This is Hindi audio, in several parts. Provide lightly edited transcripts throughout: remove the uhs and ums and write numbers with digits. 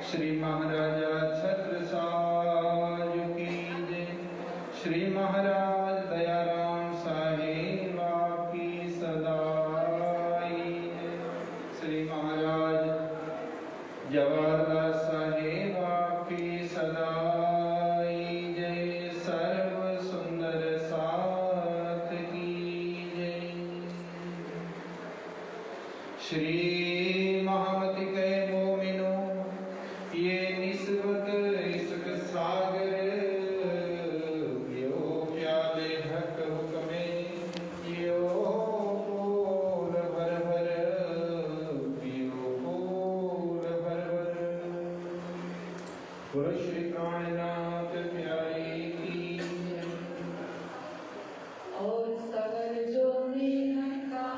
श्री महाराजा छत्रसाल की जय। श्री महाराज दयाराम साहेब की सदाई जय। श्री महाराज जवाहरलाल साहेब की सदाई जय। सर्व सुंदर साथ की जय। श्री महामति के मोमिनो ये निस्बत इश्क सागर यो प्याले हक हुक्मे यो पूर भर भर पियो पूर भर भर। गुरु श्री प्राणनाथ प्यारे की और सगर जो नील का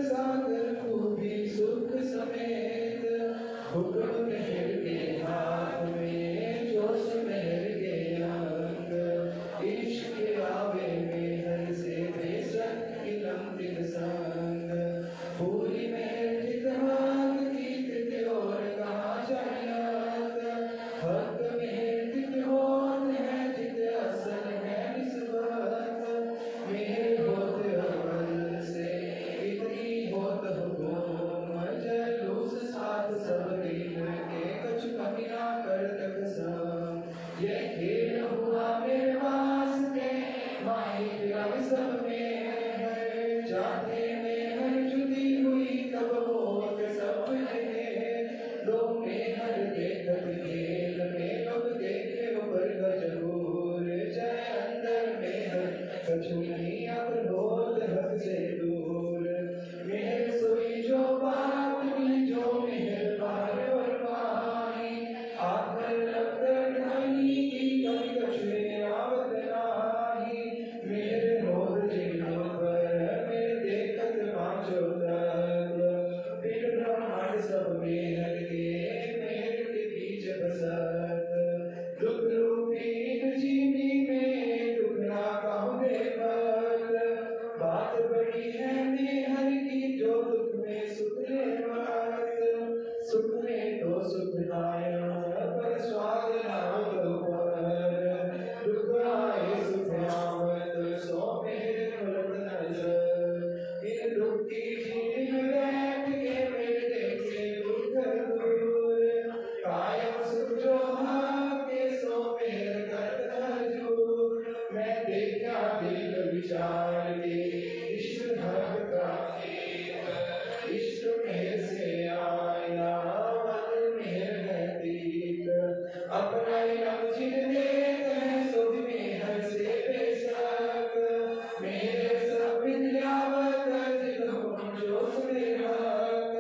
सागर को भी सुख समेत हुक्म मेहर के हाथ में जोश मेहर के अंग इश्क आवे मेहर से बेशक इलम दिल संग पूरी मेहर जित हाथ की तित और कहाँ जायत हक मेहर जित होत है जित असल है निस्बत मेहर होत अवल से इतनी होत हुकुम जलूस साथ सब दिन के कुछ कमियां कर तक सब ये खेल हुआ मेरे वास्ते माही रब सब में है जाते में हर जुदी हुई तब होत सब है लोग में हर देखत खेल में कब देखे ऊपर जरूर जय अंदर में हर कछु नहीं अब होत हक से दूर मेहर सोई जो बात में जो मेहर पार और पाई आकर लगकर ढाई की कभी कछुए आवत नाही मेरे रोज जिन्हों पर मेरे देखत पांचों तक फिर ब्रह्मांड सब मेहर के मेहर के बीच बसत दुख रूपी जीवी में दुखना कहने पर बात बड़ी है मेहर की जो दुख में सुख ले मत सुख में तो सुख आया पर स्वाद ना हो पर दुख आए सुख आवत सो मेरे मरद नजर इन दुख की झील में बैठ के मेरे देखे दुख दूर कायम सुख जो के सो मेरे करत हजूर मैं देखा दिल विचार के इश्क हक का इश्क मेहर से आया मन मेहर नतीक अपना इलम जिन देते हैं सब मेहर से बेशक मेरे सब विद्यावत जिन जो सुने हक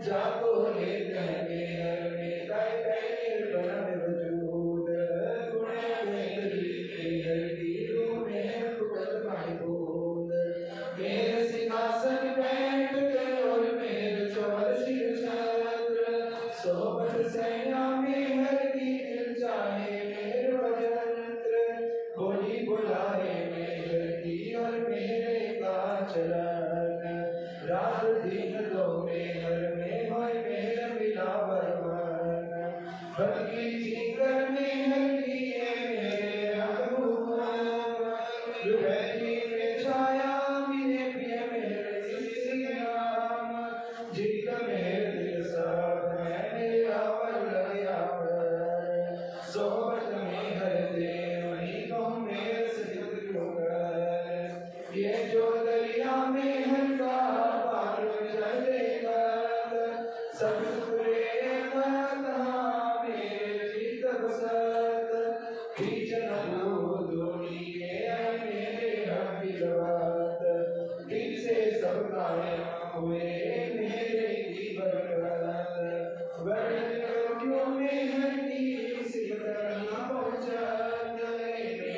जाको लेते हैं मेहर में कई कई बना वजूद गुण मेहर की रूह में फुकत महबूद मेरे सिंहासन बैठ के और मेरे चौर सिर छत्र सोबत सैया मेहर की दिल चाहे मेरे वजंत्र बोली बुलाए मेहर की और मेरे का चलन रात दिन दो मेहर में होए मेहर मिला बरमन बदगी जिक्र मेहर की है मेरे दुबैली में छाया मेरे प्रिय मेरे सियाम जिनका मेरे दिल सब है मेरा वल्लया सोबत में हर दे वही को मेरे सिद्ध होकर ये जो दरिया में हर का पार चलेगा सब सुरे मेरे चित बसत खींचना धोनी के मेरे हबीबात दिल से सब कायम हुए मेरे की बरकत वर्णन करो क्यों मेहर की सिर करना पहुंचा मेरे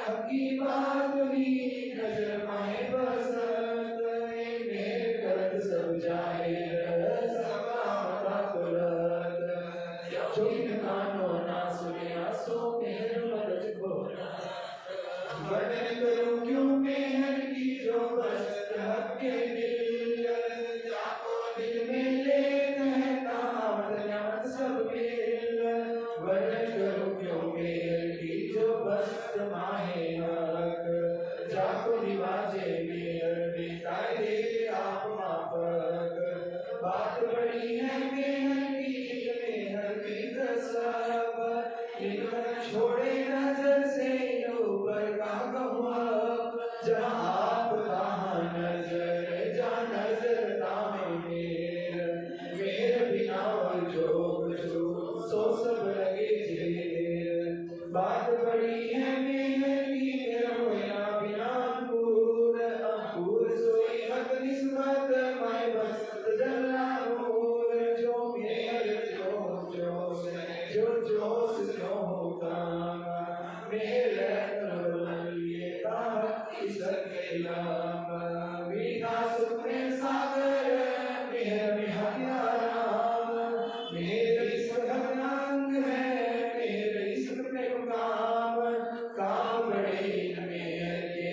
हकी बात भी नजर माए बसत बाजे मेहर बेताए दे आप माफक बात बड़ी है मेहर की कसब इनकर छोड़े नजर से ऊपर का कहुआ जहाँ आप तहाँ नजर जहाँ नजर तामे मेर बिना और जो सो सब लगे जेर बात बड़ी है मेहर की रोया बिना अंकुर सोई हक निस्बत माय बस जल्ला नूर जो मेहर जो होता मेरे लिए मीठा सुखने सागर मेहर में हथियाराम मेरे सगंग है मेरे इसक पे काम बड़े मेहर के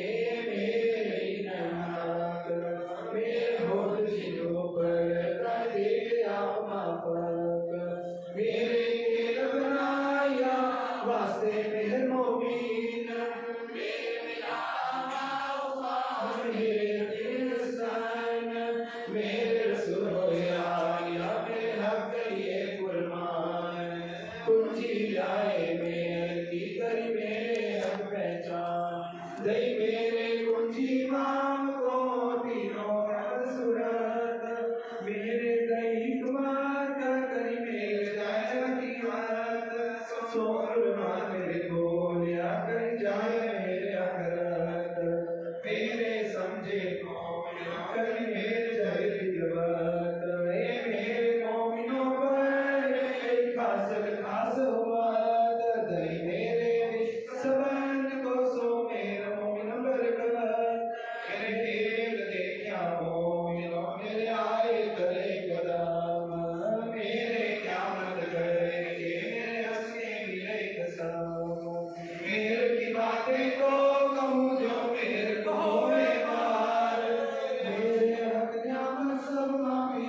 मेरे नाथ मेरे होठ जिलों पर कर दे आप माफक मेरे लब बनाया वास्ते मेहर मोमीन मेरे रसूल होया या मेरे हक लिए कुर्बान कुंजी लाए मेरे की करी मेरे हक पहचान दई मेरे कुंजी मांग को तीनों सूरत मेरे दई कुमार का करी मेरे जाया की बात सोर मेरे बोलिया कर जाए मेरे अखरत मेरे समझे कर मेरे जाए दिलवत मेरे मोमिनों पर खास हुआ दई मेरे सबन को सो मेरे मोमिन बरकत मेरे देखा मोमिनों मेरे आए करे कदम मेरे क्या मत करे मेरे हंसने मिले कसम मेरे की बातें को कहूँ जो मेरे को होए बार मेरे हक जाम सब माफी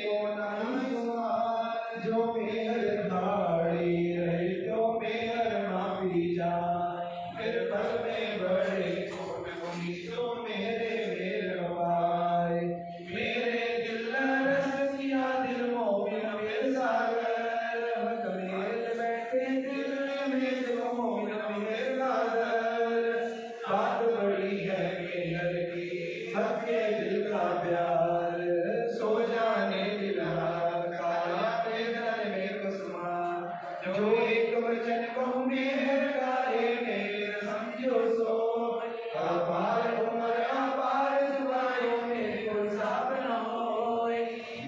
को नहीं सुमार जो मेरे धाड़ी रही तो मेरे माफी जाए मेरे पल में बड़े छोट गुनी जो मेरे पाए मेरे दिल रसिया दिल मोमिन मेरे सागर कमेल बैठे दिल में दिल मोमिन मेरे सागर बात बड़ी है मेहर की सबके दिल का प्यार सो जाने दिल काया प्रेम में कसमा जो एक वचन कहूँ मेहर का मेरे समझो सो अपार उम्र अपार जुबानों में कोई साथ न होए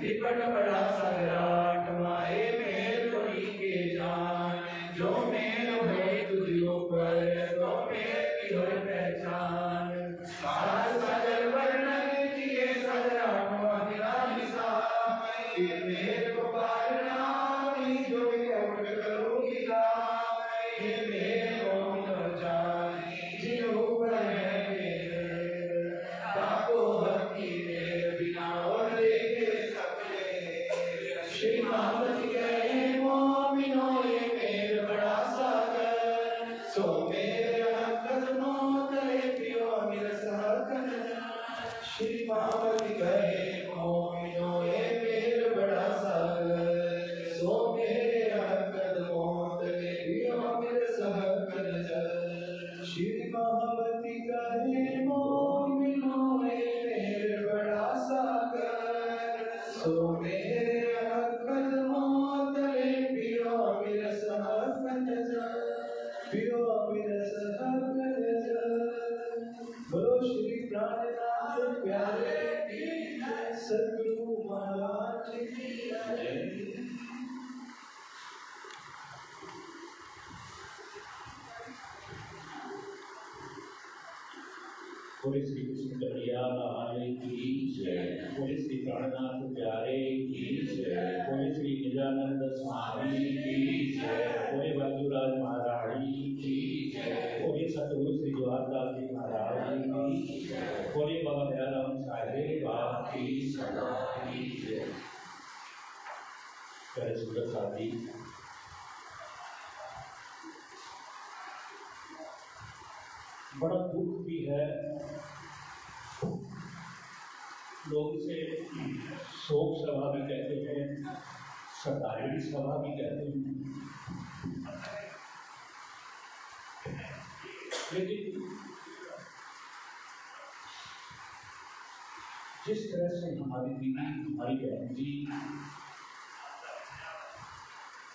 विकट बड़ा सगराट माए मेरे कोई के जान जो मेरे हुए तुझो पर तो मेरे की हो पहचान सार सगर वर्णन किए सगराट वादिरा हिसाब मेरे को पारना जो कौट करोगी गाँव मेरे को मिलो जान जिन ऊपर है मेरे बापो भक्ति मेरे बिना और देखे सकते श्री महावती कहे मोमिनो ये मेरे बड़ा सागर सो मेरे कदमों तले पियो मेरे सहकन श्री महावती कहे मोमिनो ये मेरे बड़ा सागर सो मेरे कदमों तले पियो मेरे सहकन श्री महावती कहे मोमिनो ये मेरे बड़ा सागर सो मेरे कदमों तले पियो मेरे सहकन पियो मेरे सहकन बोलो श्री प्राणनाथ प्यारे सद्गुरु महाराज की जय। बोले श्री कृष्ण कन्हैया लाल की जय। बोले श्री प्राणनाथ प्यारे की जय। बोले श्री निजानंद स्वामी की जय। बोले बाजूराज महाराणी की जय। बोले सतगुरु श्री जवाहरदास जी महाराज की जय। बोले बाबा दयाराम साहेब की सदा की जय। प्यारे सुंदर साथी, बड़ा दुख भी है लोग इसे शोक सभा भी कहते हैं, श्रद्धांजलि सभा भी कहते हैं। लेकिन जिस तरह से हमारी दीदी, हमारी बहन जी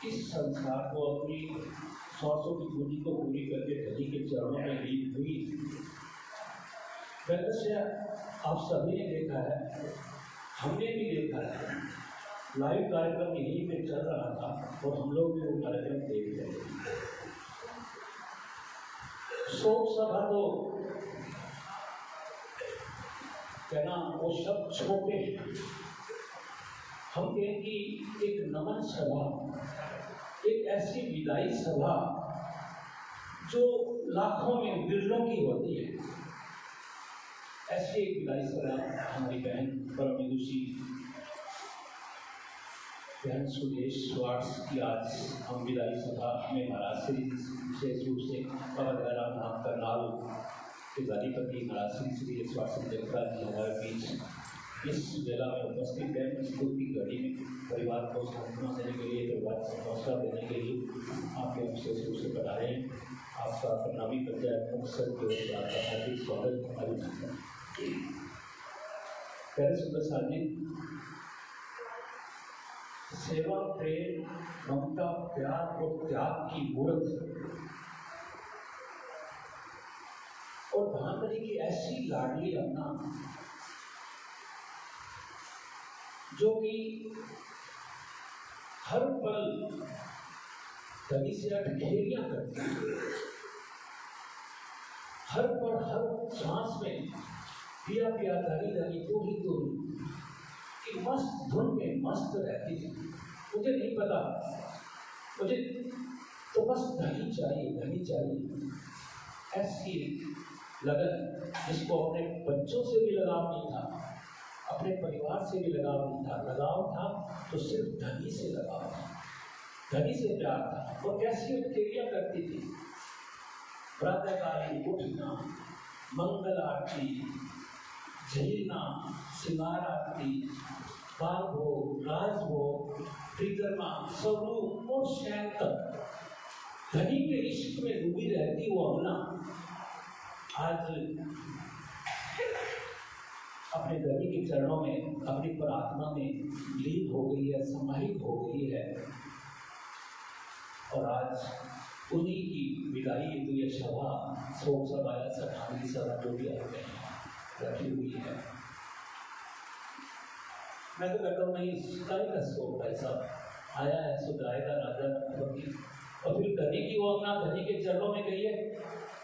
इस संसार को अपनी सांसों की पूंजी को पूरी करके धनी के चरणों में लीन हुई, वैसे आप सभी ने देखा है, हमने भी देखा है। लाइव कार्यक्रम यहीं पे चल रहा था और हम लोग भी वो कार्यक्रम देख रहे थे। शोक सभा तो कहना वो सब छोटे, हम कहें कि एक नमन सभा, एक ऐसी विदाई सभा जो लाखों में बिरलों की होती है, ऐसी एक विदाई सभा हमारी बहन परम विदुषी बहन सुदेश स्वार्ट्स की आज हम विदाई सभा में महाराज श्री विशेष रूप से पवनगरा धाम करनाल के गादीपति महाराज श्री श्री स्वार्ट्स जगतार जी हमारे बीच इस वेला में उपस्थित है। स्कूल की घड़ी में परिवार को सांत्वना देने के लिए, परिवार को हौसला देने के लिए आपके विशेष रूप से बता रहे हैं। आपका प्रणामी पंचायत मुख्य के आपका हार्दिक स्वागत अभिनंदन। प्यारे सुंदर साल जी, सेवा, प्रेम, ममता, प्यार और त्याग की मूर्त और धामरी की ऐसी लाडली अन्ना जो कि हर पल धनी से अठखेरियां करती है, हर पल हर सांस में पिया पिया धनी धनी तू ही कि मस्त धुन में मस्त रहती थी। मुझे नहीं पता, मुझे तो बस धनी चाहिए। ऐसी लगन जिसको अपने बच्चों से भी लगाव नहीं था, अपने परिवार से भी लगाव नहीं था, लगाव था तो सिर्फ धनी से लगाव था, धनी से प्यार था। और कैसी अटकेलियां करती थी, प्रातःकालीन उठना, मंगल आरती, झीलना, सिंगार आरती, बाल भोग, राज भोग, परिक्रमा, स्वरूप और शयन तक धनी के इश्क में डूबी रहती वो अमना आज अपने धनी के चरणों में, अपनी प्रार्थना में लीन हो गई है, समाहित हो गई है। और आज उन्हीं की विदाई हेतु ये सभा, शोक सभा या श्रद्धांजलि सभा जो भी आप रखी हुई है। मैं तो कहता हूँ नहीं, का शोक भाई साहब आया है सो गाएगा राजा रघुपति। और फिर धनी की वो अपना धनी के चरणों में गई है,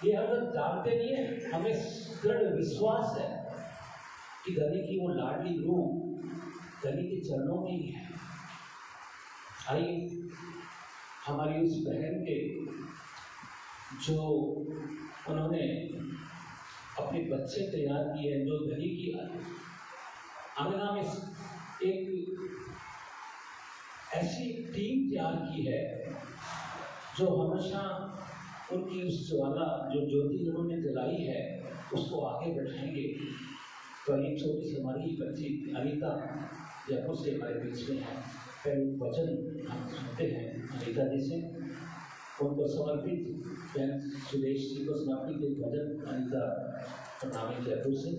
ये हम जानते नहीं है, हमें दृढ़ विश्वास है कि धनी की वो लाडली रूह धनी के चरणों में ही है। आइए हमारी उस बहन के जो उन्होंने अपने बच्चे तैयार किए हैं, जो धनी की अंगना में एक ऐसी टीम तैयार की है जो हमेशा उनकी उस ज्वाला जो ज्योति उन्होंने जलाई है उसको आगे बढ़ाएंगे। तो एक छोटी सी हमारी बच्ची अनीता जयपुर से हमारे बीच में है। पहले वचन हम सुनते हैं अनीता जी से, उनको समर्पित बहन सुदेश जी को समर्पित एक भजन अनीता प्रणामी जयपुर से।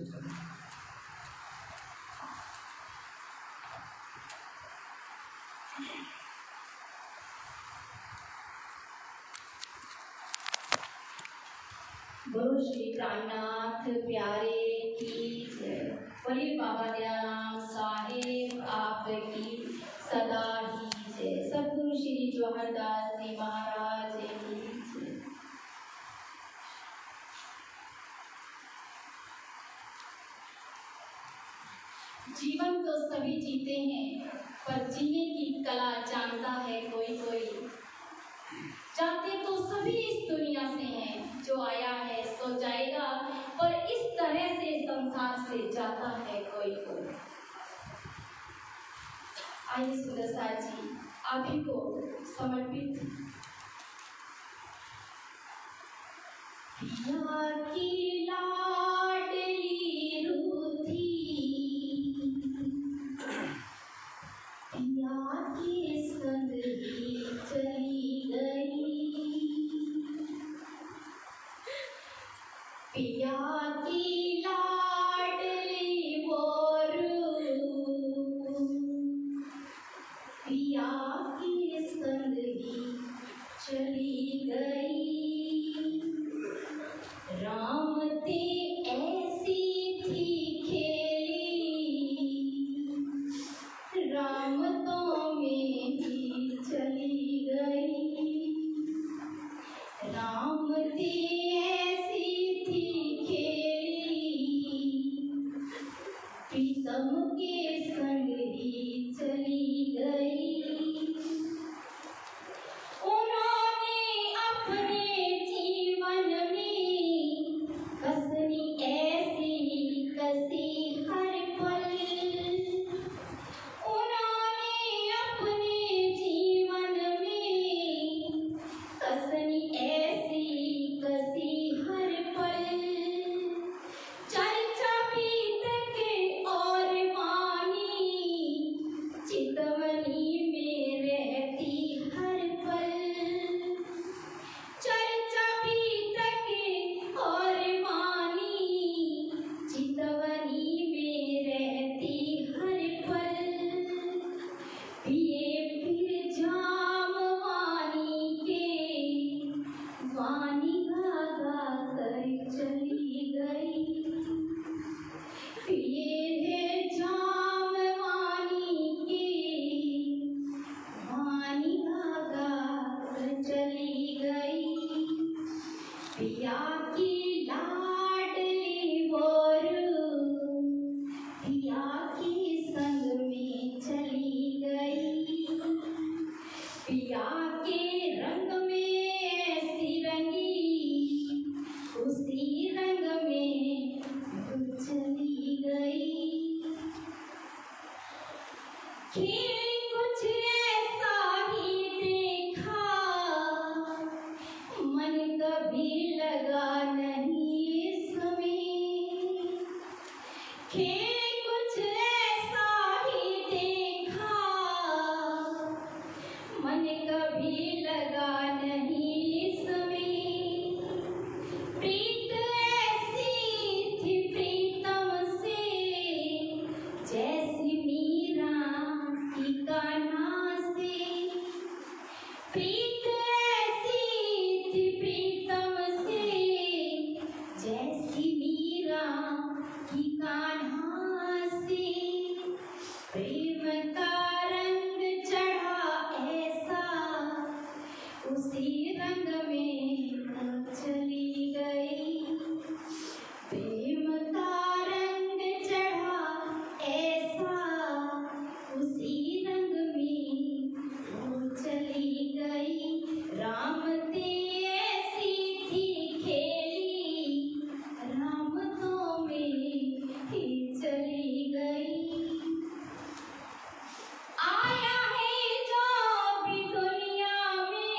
गुरु श्री प्राणनाथ प्यारे की जय। बोलिए बाबा दयाराम साहेब आपकी सदा ही जय। सद्गुरु श्री जवाहरदास जी महाराज की जय। जीवन तो सभी जीते हैं, पर जीने की कला जानता है कोई कोई। जाते तो सभी इस दुनिया से हैं, जो आया है सो जाएगा, पर इस तरह से संसार से जाता है कोई कोई। आइए सुदर्शा जी आप ही को समर्पित पिया की लाडली रूथी प्रीतम के संग ही चली गई। उन्होंने अपने जीवन में कसनी ऐसी कसी हर पल। उन्होंने अपने जीवन में कसनी ऐसी कसी हर पल। चर्चा पीत के और वाणी चितवनी में रहती हर पल। चर्चा पीत के और वाणी चितवनी में रहती हर पल। पिए फिर जाम वाणी के वाणी गा गा कर चली गई। पिए है जाम वाणी के वाणी गा गा कर चली गई। पिया की लाडली बोरू पिया के संग में चली गई। पिया के रंग में ऐसी रंगी उसी रंग में वो चली गई। खेल कुछ ऐसा ही देखा मन कभी लगा नहीं इसमें। खेल कुछ ऐसा ही देखा मन कभी लगा नहीं इसमें। प्रीत ऐसी थी प्रीतम से जैसी मीरा की कान्हा से। प्रीत ऐसी थी प्रीतम से जैसी मीरा की कान्हा से। प्रेम का रंग चढ़ा ऐसा उसी रंग में वो चली गई। प्रेम का रंग चढ़ा ऐसा उसी रंग में वो चली गई। राम ते ऐसी थी खेली राम तो में ही चली गई। आया है जो भी दुनिया में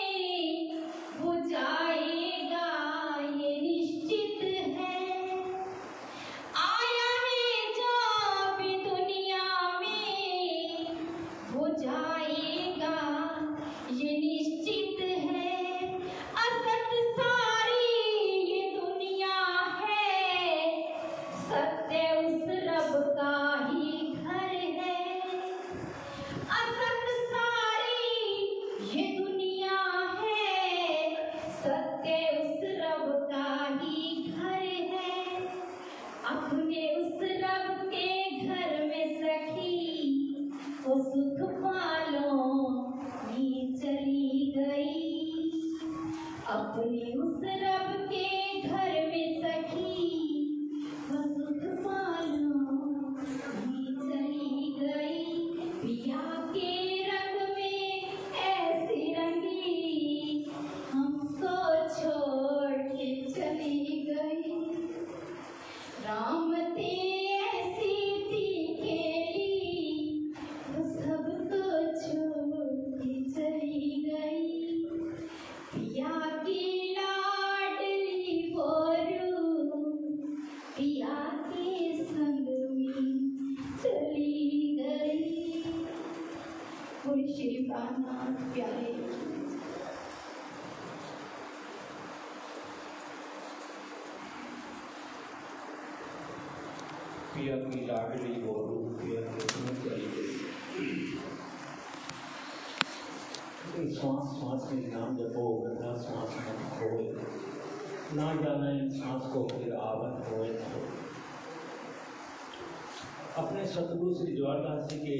वो जाएगा ये निश्चित है। आया है जो भी दुनिया में वो जाएगा ये निश्चित है। असत सारी ये दुनिया है सत्य उस रब का ही घर है। असत सारी ये दुनिया है सत्य उस रब का ही घर है। अपने उस रब के घर में सखी वो सुख पालों में चली गई। अपने उस रब के घर में सखी वो सुख पालों में चली गई। पिया के रंग में ऐसी रंगी हमको छोड़ के चली गई। राम ते ऐसी थी खेली वो सब तो छोड़ के चली गई। पिया की लाडली बोरू पिया के संग में चली गई। बोल श्री प्राणनाथ प्यारे। पिया की लाडली बोरू पिया के संग चली गई। श्वास श्वास में नाम जपो गंगा श्वास मत खोए। ना जाना इन सांस को फिर आवन होए न हो। अपने सतगुरु श्री ज्वारदास जी के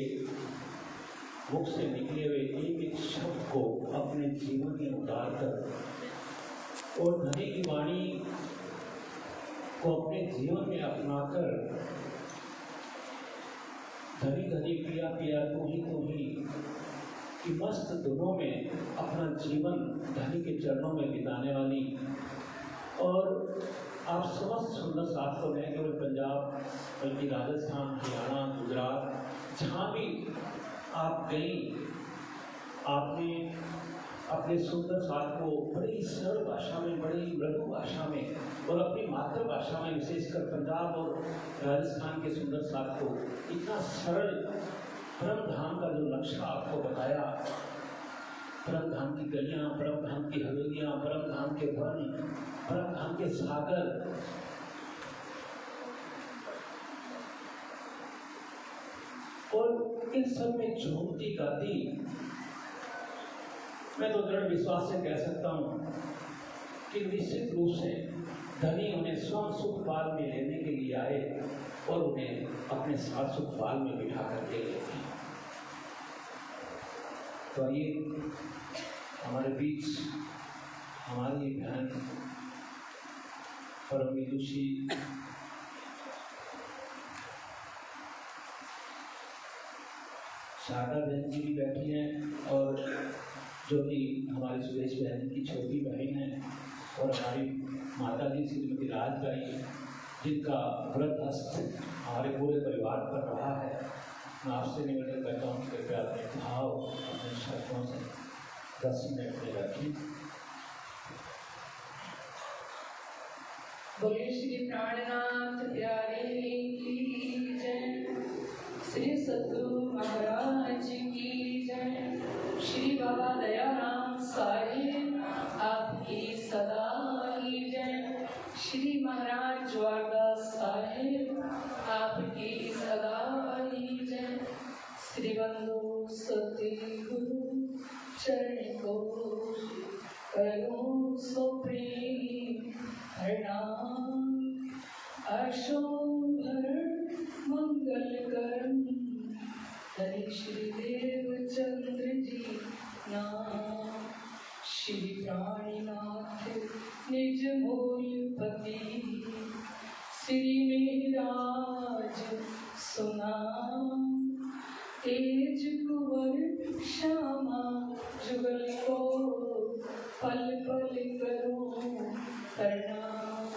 मुख से निकले हुए एक एक शब्द को अपने जीवन में उतार कर और धनी की वाणी को अपने जीवन में अपनाकर धनी धनी पिया पिया तू ही कि मस्त धुनों में अपना जीवन धनी के चरणों में बिताने वाली, और आप समस्त सुंदर साथ को नहीं केवल पंजाब बल्कि राजस्थान, हरियाणा, गुजरात, जहाँ भी आप गई आपने अपने सुंदर साथ को बड़ी सरल भाषा में, बड़ी मृदु भाषा में और अपनी मातृभाषा में, विशेषकर पंजाब और राजस्थान के सुंदर साथ को इतना सरल परम धाम का जो नक्शा आपको बताया, परम धाम की गलियां, परम धाम की हवेलियां, परम धाम के वन, परम धाम के सागर, और इन सब में झूमती गाती, मैं तो दृढ़ विश्वास से कह सकता हूँ कि निश्चित रूप से धनी उन्हें स्वयं सुख पाल में लेने के लिए आए और उन्हें अपने साथ सुख पाल में बिठा कर ले गए। तो आइए हमारे बीच हमारी बहन परम विदुषी शारदा बहन जी भी बैठी हैं, और जो कि हमारी सुरेश बहन की छोटी बहन है, और हमारी माता जी श्रीमती राजबाई जिनका व्रत हस्त हमारे पूरे परिवार पर रहा है। मैं आपसे निवेदन करता हूँ कि कृपया अपने भाव अपने शब्दों से 10 मिनट में रखें। बोलिए श्री प्राणनाथ प्यारे की जय, श्री सद्गुरु महाराज की जय, श्री बाबा दयाराम साहिब आपकी सदा ही जय, श्री महाराज ज्वारदास साहिब आपकी सदा ही जय, श्री बंधु सती गुरु चरण को करो सो प्रेम प्रणाम, अशोभन मंगल करम हरि श्री देव चंद्र जी नाम, श्री प्राणीनाथ निज मूलपति श्री मेहराज सुनाम, तेज कुंवर श्यामा जुगल को पल पल करो प्रणाम,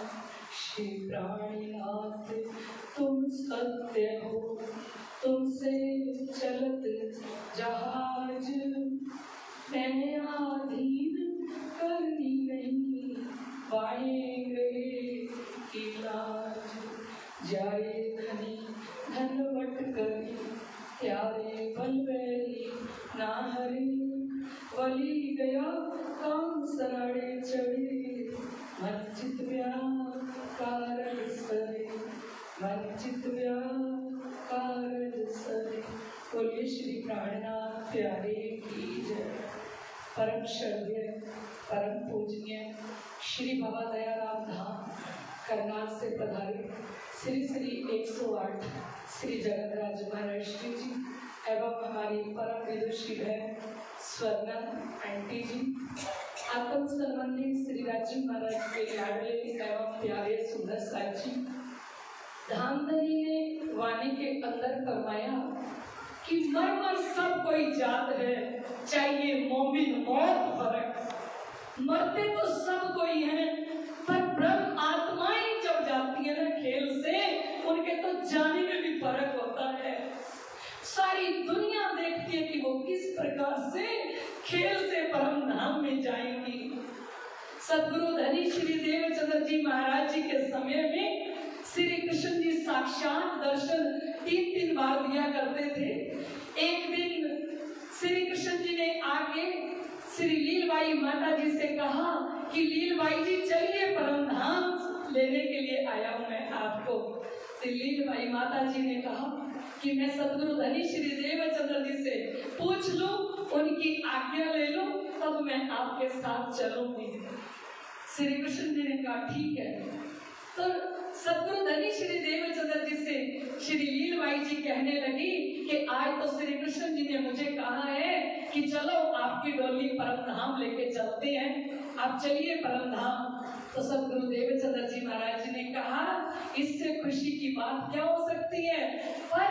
श्री प्राणीनाथ तुम सत्य हो, तुमसे चलत जहाज, मैं आधीन करनी नहीं पाएंगे की लाज, जाए धनी धनवट करी प्यारे बलवैरी ना हरी, वली गया काम सराड़े चढ़े मंचित कारल सरे, मंचित कारल सरे। बोलिए श्री प्राणनाथ प्यारे की जय। परम श्रद्धेय परम पूजनीय श्री बाबा दयाराम धाम करनाल से पधारे श्री श्री 108 श्री जगतराज महाराष्ट्री जी एवं हमारी परम विदुषी बहन स्वर्णा आंटी जी, आत्म संबंधी श्री राजीव महाराज के लाडले एवं प्यारे सुंदर साची, धामधनी ने वाणी के अंदर फरमाया कि मर मर सब कोई जात है, चाहिए मोमिन मौत फर्क, मरते तो सब कोई हैं, पर ब्रह्म आत्माएं जब जाती है ना खेल से, उनके तो जाने में भी फर्क होता है। सारी दुनिया देखती है कि वो किस प्रकार से खेल से परम धाम में जाएंगी। सद्गुरु धनी श्री देवचंद्र जी महाराज जी के समय में श्री कृष्ण जी साक्षात दर्शन 3-3 बार दिया करते थे। एक दिन श्री कृष्ण जी ने आके श्री लीलबाई माता जी से कहा कि लीलबाई जी चलिए परम धाम लेने के लिए आया हूं मैं आपको। श्री लीलबाई माता जी ने कहा कि मैं सद्गुरु धनी श्री देवचंद्र जी से पूछ लूं, उनकी आज्ञा ले लूं, तब मैं आपके साथ चलूंगी। श्री कृष्ण जी ने कहा ठीक है। तो सद्गुरु धनी श्री देवचंद्र जी से श्री लीलबाई जी कहने लगी कि आज तो श्री कृष्ण जी ने मुझे कहा है कि चलो आपकी डोली परम धाम लेके चलते हैं, आप चलिए परम धाम। तो सद्गुरु देवचंद्र जी महाराज जी ने कहा इससे खुशी की बात क्या हो सकती है, पर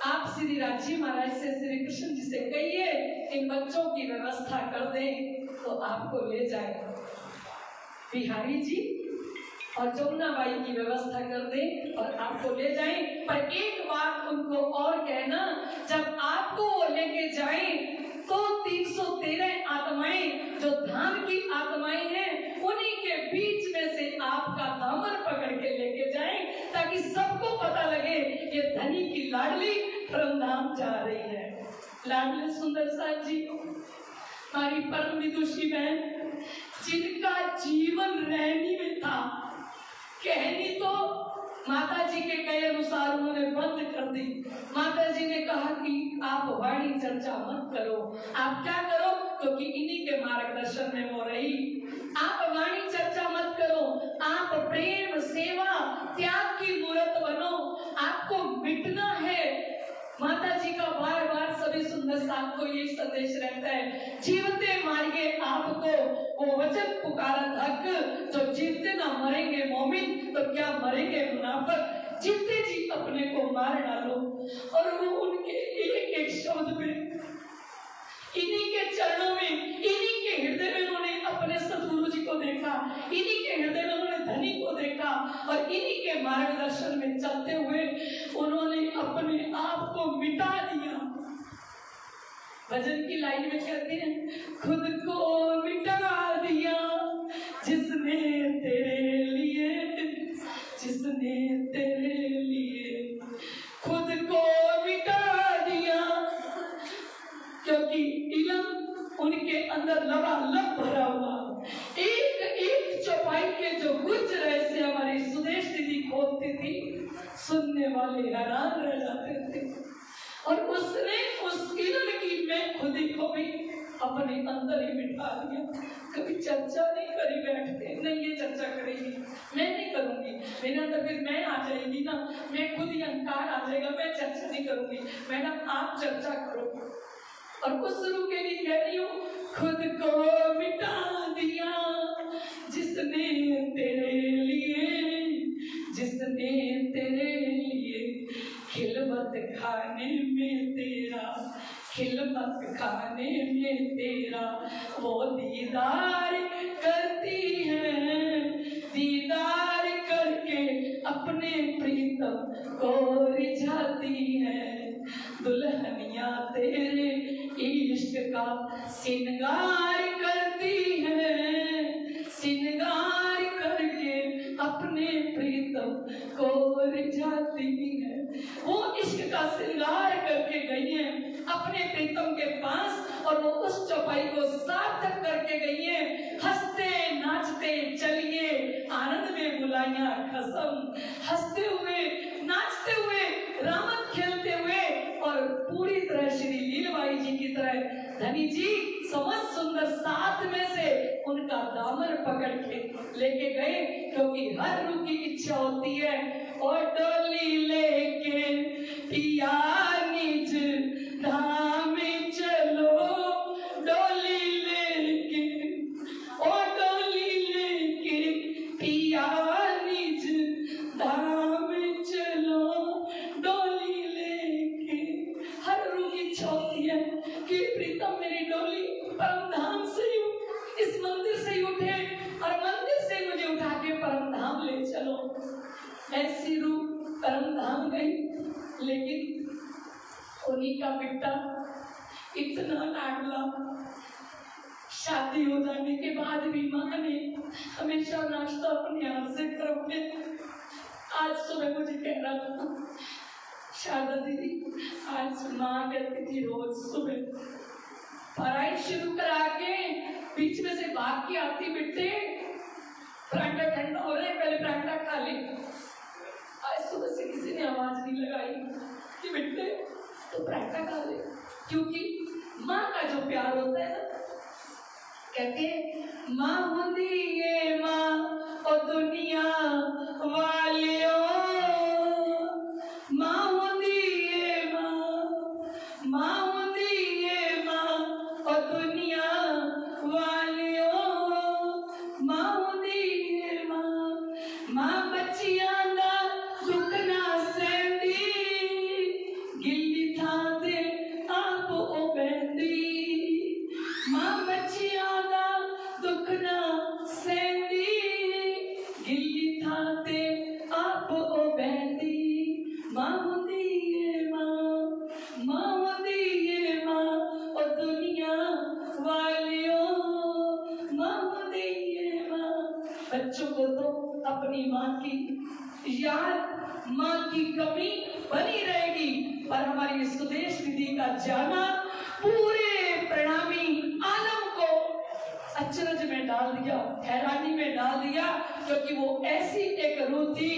आप श्री राजी महाराज से श्री कृष्ण जी से कहिए इन बच्चों की व्यवस्था कर दें तो आपको ले जाए। बिहारी जी और जमुना बाई की व्यवस्था कर दें और आपको ले जाएं। पर एक बात उनको और कहना, जब आपको वो लेके जाएं तो 313 आत्माएं जो धाम की आत्माएं हैं उन्हीं के बीच में से आपका दामन पकड़ के लेके जाएं, ताकि सबको पता लगे ये धनी की लाडली परमधाम जा रही है। लाडली सुंदर साहब जी हमारी परम विदुषी बहन, जिनका जीवन रहनी में था, कहनी तो माता जी के कहे अनुसार उन्होंने बंद कर दी। माता जी ने कहा कि आप वाणी चर्चा मत करो, आप क्या करो, क्योंकि इन्हीं के मार्गदर्शन में वो रही। आप वाणी चर्चा मत करो, आप प्रेम सेवा त्याग की मूर्त बनो, आपको मिटना है। माता जी का बार बार सभी सुंदर साहब को ये संदेश रहता है, जीवते मारिए आपको वो वचन पुकारा हक, जो जीवते ना मरेंगे मोमिन तो क्या मरेंगे मुनाफिक, जीवते जी अपने को मार डालो। और वो उनके एक एक शब्द में, इन्हीं के चरणों में, इन्हीं के हृदय में उन्होंने अपने सतगुरु जी को देखा, इन्हीं के हृदय में उन्होंने धनी को देखा और इन्हीं के मार्गदर्शन में चलते हुए उन्होंने अपने आप को मिटा दिया। भजन की लाइन में कहते हैं, खुद को मिटा दिया जिसने तेरे लिए, जिसने तेरे लिए खुद को मिटा दिया, क्योंकि इल्म उनके अंदर लबालब भरा हुआ। एक एक चौपाई के जो गुज रहे से हमारी सुदेश दीदी खोलती थी, सुनने वाले हैरान रह जाते थे। और उसने उस इल्म की मैं खुद ही को भी अपने अंदर ही बिठा दिया। कभी चर्चा नहीं करी बैठ के, नहीं ये चर्चा करेगी, मैं नहीं करूंगी, मेरे अंदर फिर मैं आ जाएगी ना, मैं खुद ही अहंकार आ जाएगा, मैं चर्चा नहीं करूंगी। मैडम आप चर्चा करो। और उस रूह के लिए कह रही हूँ, खुद को मिटा दिया जिसने तेरे लिए, जिसने तेरे लिए खिलमत खाने में तेरा, खिलमत खाने में तेरा वो दीदार करती है, दीदार करके अपने प्रीतम को रिझाती है। दुल्हनिया तेरे इश्क का सिंगार करती है, सिंगार करके अपने प्रीतम को रिझाती है। वो इश्क का सिंगार करके गई है अपने प्रीतम के पास और वो उस चौपाई को सार्थक करके गई है। हंसते नाचते चलिए आनंद में बुलाइया कसम, हंसते हुए नाचते हुए रामत खेलते हुए और पूरी तरह श्री लीलाबाई जी की तरह धनी जी समस्त सुंदर साथ में से उनका दामन पकड़ के लेके गए, क्योंकि हर रूह की इच्छा होती है और डोली लेके पिया निज धाम चलो, डोली लेके ओ डोली लेके पिया निज धाम चलो, डोली लेके। हर रूह की इच्छा होती है कि प्रीतम मेरी डोली परम धाम से ही, इस मंदिर से ही उठे और मंदिर से मुझे उठा के परम धाम ले चलो। ऐसी रूह परम धाम गई, लेकिन उन्हीं का बेटा इतना लाडला, शादी हो जाने के बाद भी माँ ने हमेशा नाश्ता अपने हाथ से करके, आज सुबह मुझे कह रहा था शारदा दीदी, आज माँ कहती थी रोज सुबह पढ़ाई शुरू करा के बीच में से भाग के आती, बेटे पराठा ठंडा हो रहा है, पहले पराठा खा ले। आज सुबह से किसी ने आवाज नहीं लगाई कि बेटे तो पराठा खा ले, क्योंकि माँ का जो प्यार होता है ना, कहते माँ होती ये माँ और दुनिया वालियों, माँ होती ये माँ होती ये माँ और दुनिया वालियों, माँ होती ये माँ बच्चियां दा दुख ना सहती, गिल्ली था अपनी माँ की याद, माँ की कमी बनी रहेगी। पर हमारी सुदेश दीदी का जाना पूरे प्रणामी आलम को अचरज में डाल दिया, हैरानी में डाल दिया, क्योंकि वो ऐसी एक रूह थी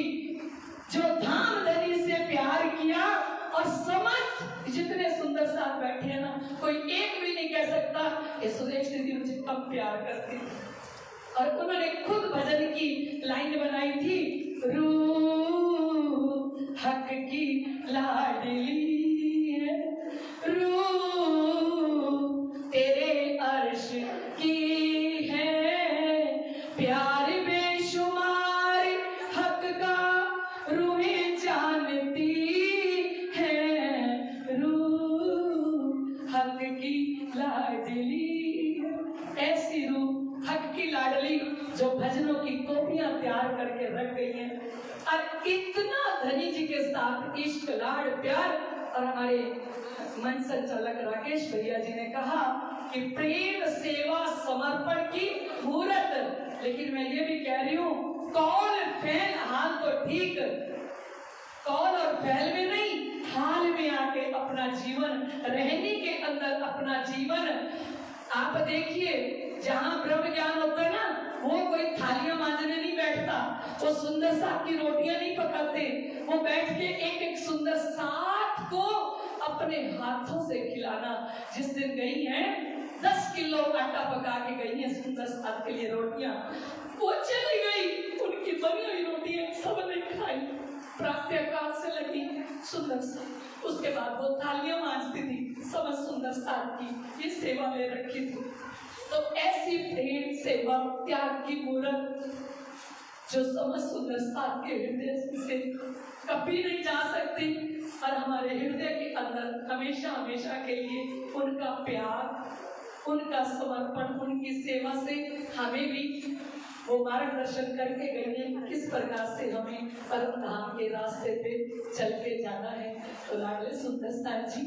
जो धाम धनी से प्यार किया। और समझ जितने सुंदर साथ बैठे हैं ना, कोई एक भी नहीं कह सकता कि सुदेश दीदी मुझे कम प्यार करती। और उन्होंने खुद भजन की लाइन बनाई थी, रूह हक की लाडली है, रूह तेरे अर्श की है, प्यार बेशुमार हक का रूहें जानती है, रूह हक की लाडली है। ऐसी रूह हक की लाडली जो भजनों की कॉपियां तैयार करके रख गई हैं, और इतना धनी जी के साथ इश्क लाड प्यार। और हमारे मन संचालक राकेश भैया जी ने कहा कि प्रेम सेवा समर्पण की मूर्त। लेकिन मैं ये भी कह रही हूँ, कौल फैल हाल तो ठीक, कौल और फैल में नहीं, हाल में आके अपना जीवन, रहने के अंदर अपना जीवन। आप देखिए, जहाँ ब्रह्म ज्ञान होता है ना, वो कोई थालियां मांजने नहीं बैठता, वो सुंदर साथ की रोटियां नहीं पकाते, वो बैठ के एक एक सुंदर साथ को अपने हाथों से खिलाना। जिस दिन गई हैं 10 किलो आटा पका के गई हैं सुंदर साथ के लिए रोटियां, वो चली गई, उनकी बनी हुई रोटियां सबने खाई, प्रातःकाल से लगी सुंदर सा। उसके बाद वो थालियां मांजती थी, समझ सुंदर साथ की ये सेवा ले रखी थी। तो ऐसी प्रेम सेवा त्याग की मूर्त जो समझ सुंदर साथ के हृदय से कभी नहीं जा सकती। और हमारे हृदय के अंदर हमेशा हमेशा के लिए उनका प्यार, उनका समर्पण, उनकी सेवा से हमें भी वो मार्गदर्शन करके गए हैं किस प्रकार से हमें परम धाम के रास्ते पे चल के जाना है। तो लाडले सुंदर साथ जी,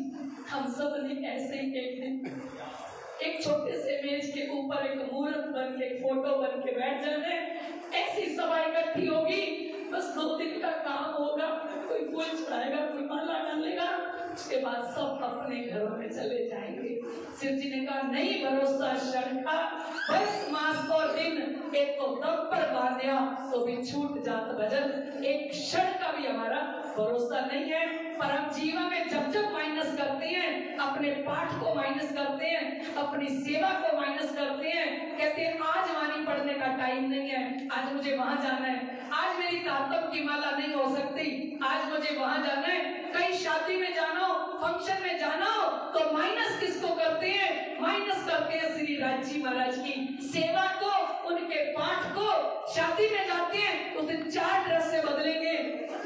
हम सब ने ऐसे ही एक दिन एक छोटे से मेज के ऊपर एक मूर्त बन के, एक फोटो बन के बैठ जाना है। ऐसी सभा इकट्ठी होगी, बस 2 दिन का काम होगा, कोई फूल चढ़ाएगा, कोई माला डालेगा, उसके बाद सब अपने घरों में चले जाएंगे। शिव जी ने कहा, नहीं भरोसा क्षण का, बस मास और दिन, एक तो दम पर बांधा तो भी छूट जात भजन। एक क्षण का भी हमारा भरोसा नहीं है। पर हम जीवन में जब जब माइनस करते हैं, अपने पाठ को माइनस करते हैं, अपनी सेवा को माइनस करते हैं, कहते हैं आज वाणी पढ़ने का टाइम नहीं है, आज मुझे वहां जाना है, आज मेरी तातम की माला नहीं हो सकती, आज मुझे वहां जाना है, कहीं शादी में जाना हो, फंक्शन में जाना हो, तो माइनस किसको करते हैं? माइनस करते हैं श्री राजी महाराज की सेवा को, उनके पाठ को। शादी में जाते हैं उस दिन 4 ड्रेस से बदलेंगे,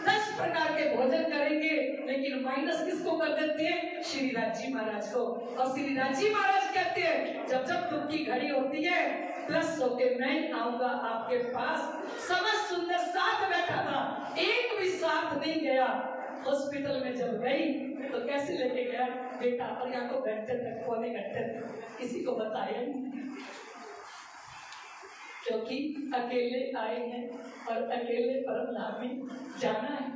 10 प्रकार के भोजन करेंगे, लेकिन माइनस किसको कर देते हैं? श्री राजी महाराज को। और श्री राजी महाराज कहते हैं, जब जब दुख की घड़ी होती है, प्लस होके मैं आऊंगा आपके पास। समझ सुंदर साथ बैठा था, एक भी साथ नहीं गया। हॉस्पिटल में जब गई तो कैसे लेके गया बेटा, और यहाँ को घंटे तक, पौने घंटे तक किसी को बताया नहीं, क्योंकि अकेले आए हैं और अकेले परम धाम में जाना है।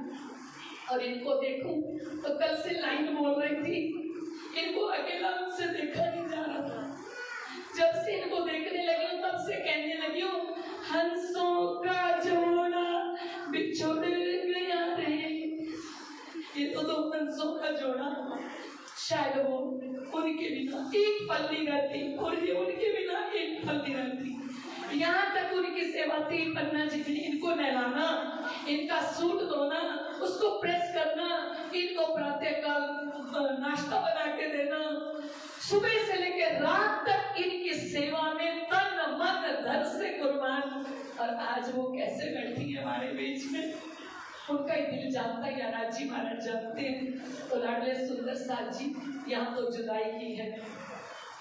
और इनको देखूं तो कल से लाइन बोल रही थी, इनको अकेला मुझसे देखा नहीं जा रहा था। जब से इनको देखने लगी हूं, तब से कहने लगी हूं, हंसों का जोड़ा बिछुड़ गया रे। ये तो 2 हंसों का जोड़ा, शायद वो उनके बिना एक पल नहीं रहती, और ये उनके बिना एक पल नहीं रहती। यहाँ तक उनकी सेवा थी, पन्ना जी ने इनको नहलाना, इनका सूट धोना, उसको प्रेस करना, इनको प्रातःकाल नाश्ता बना के देना, सुबह से लेकर रात तक इनकी सेवा में तन मन धन से कुर्बान। और आज वो कैसे बैठी है हमारे बीच में, उनका ही दिल जानता है, राजी महाराज जानते हैं। तो लाडले सुंदर साथ जी, यहाँ तो जुदाई की है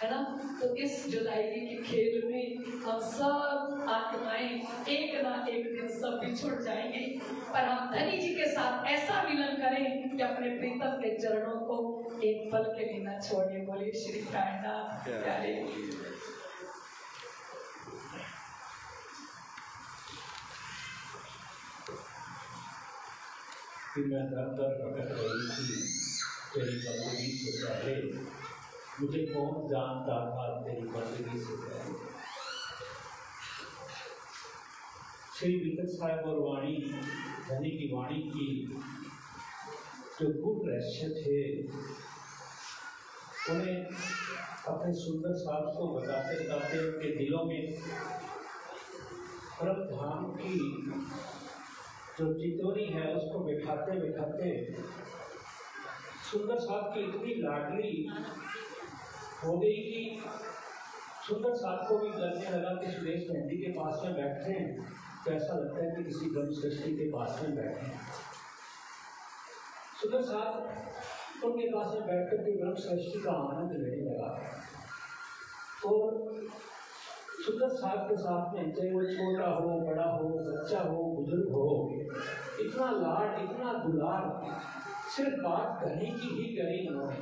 ना, तो इस जुदाई के खेल में हम सब आत्माएं एक ना एक दिन सब बिछुड़ जाएंगे। पर हम धनी जी के साथ ऐसा मिलन करें कि अपने प्रीतम के चरणों को एक पल के लिए न छोड़े। बोले श्री कायनाथ प्यारे। कि मैं दर दर भटक रही थी तेरी बंदगी से पहले, मुझे कौन जानता था तेरी बंदगी से पहले। श्री विकट साहब और वाणी धनी की वाणी की जो गुप्त रहस्य थे, उन्हें अपने सुंदर साथ को बताते बताते उनके दिलों में परम धाम की जो चितौनी है उसको बिठाते बिठाते सुंदर साथ की इतनी लाडली हो गई कि सुंदर साथ को भी लगने लगा कि सुरेश मेहंदी के पास में बैठे हैं तो ऐसा लगता है कि किसी ब्रह्म सृष्टि के पास में बैठे हैं। सुंदर साथ उनके पास में बैठकर के ब्रह्म सृष्टि का आनंद लेने लगा और सुंदर साथ के साथ में चाहे वो छोटा हो, बड़ा हो, बच्चा हो, बुजुर्ग हो, इतना लाड, इतना दुलार, सिर्फ बात कहने की ही करी उन्होंने।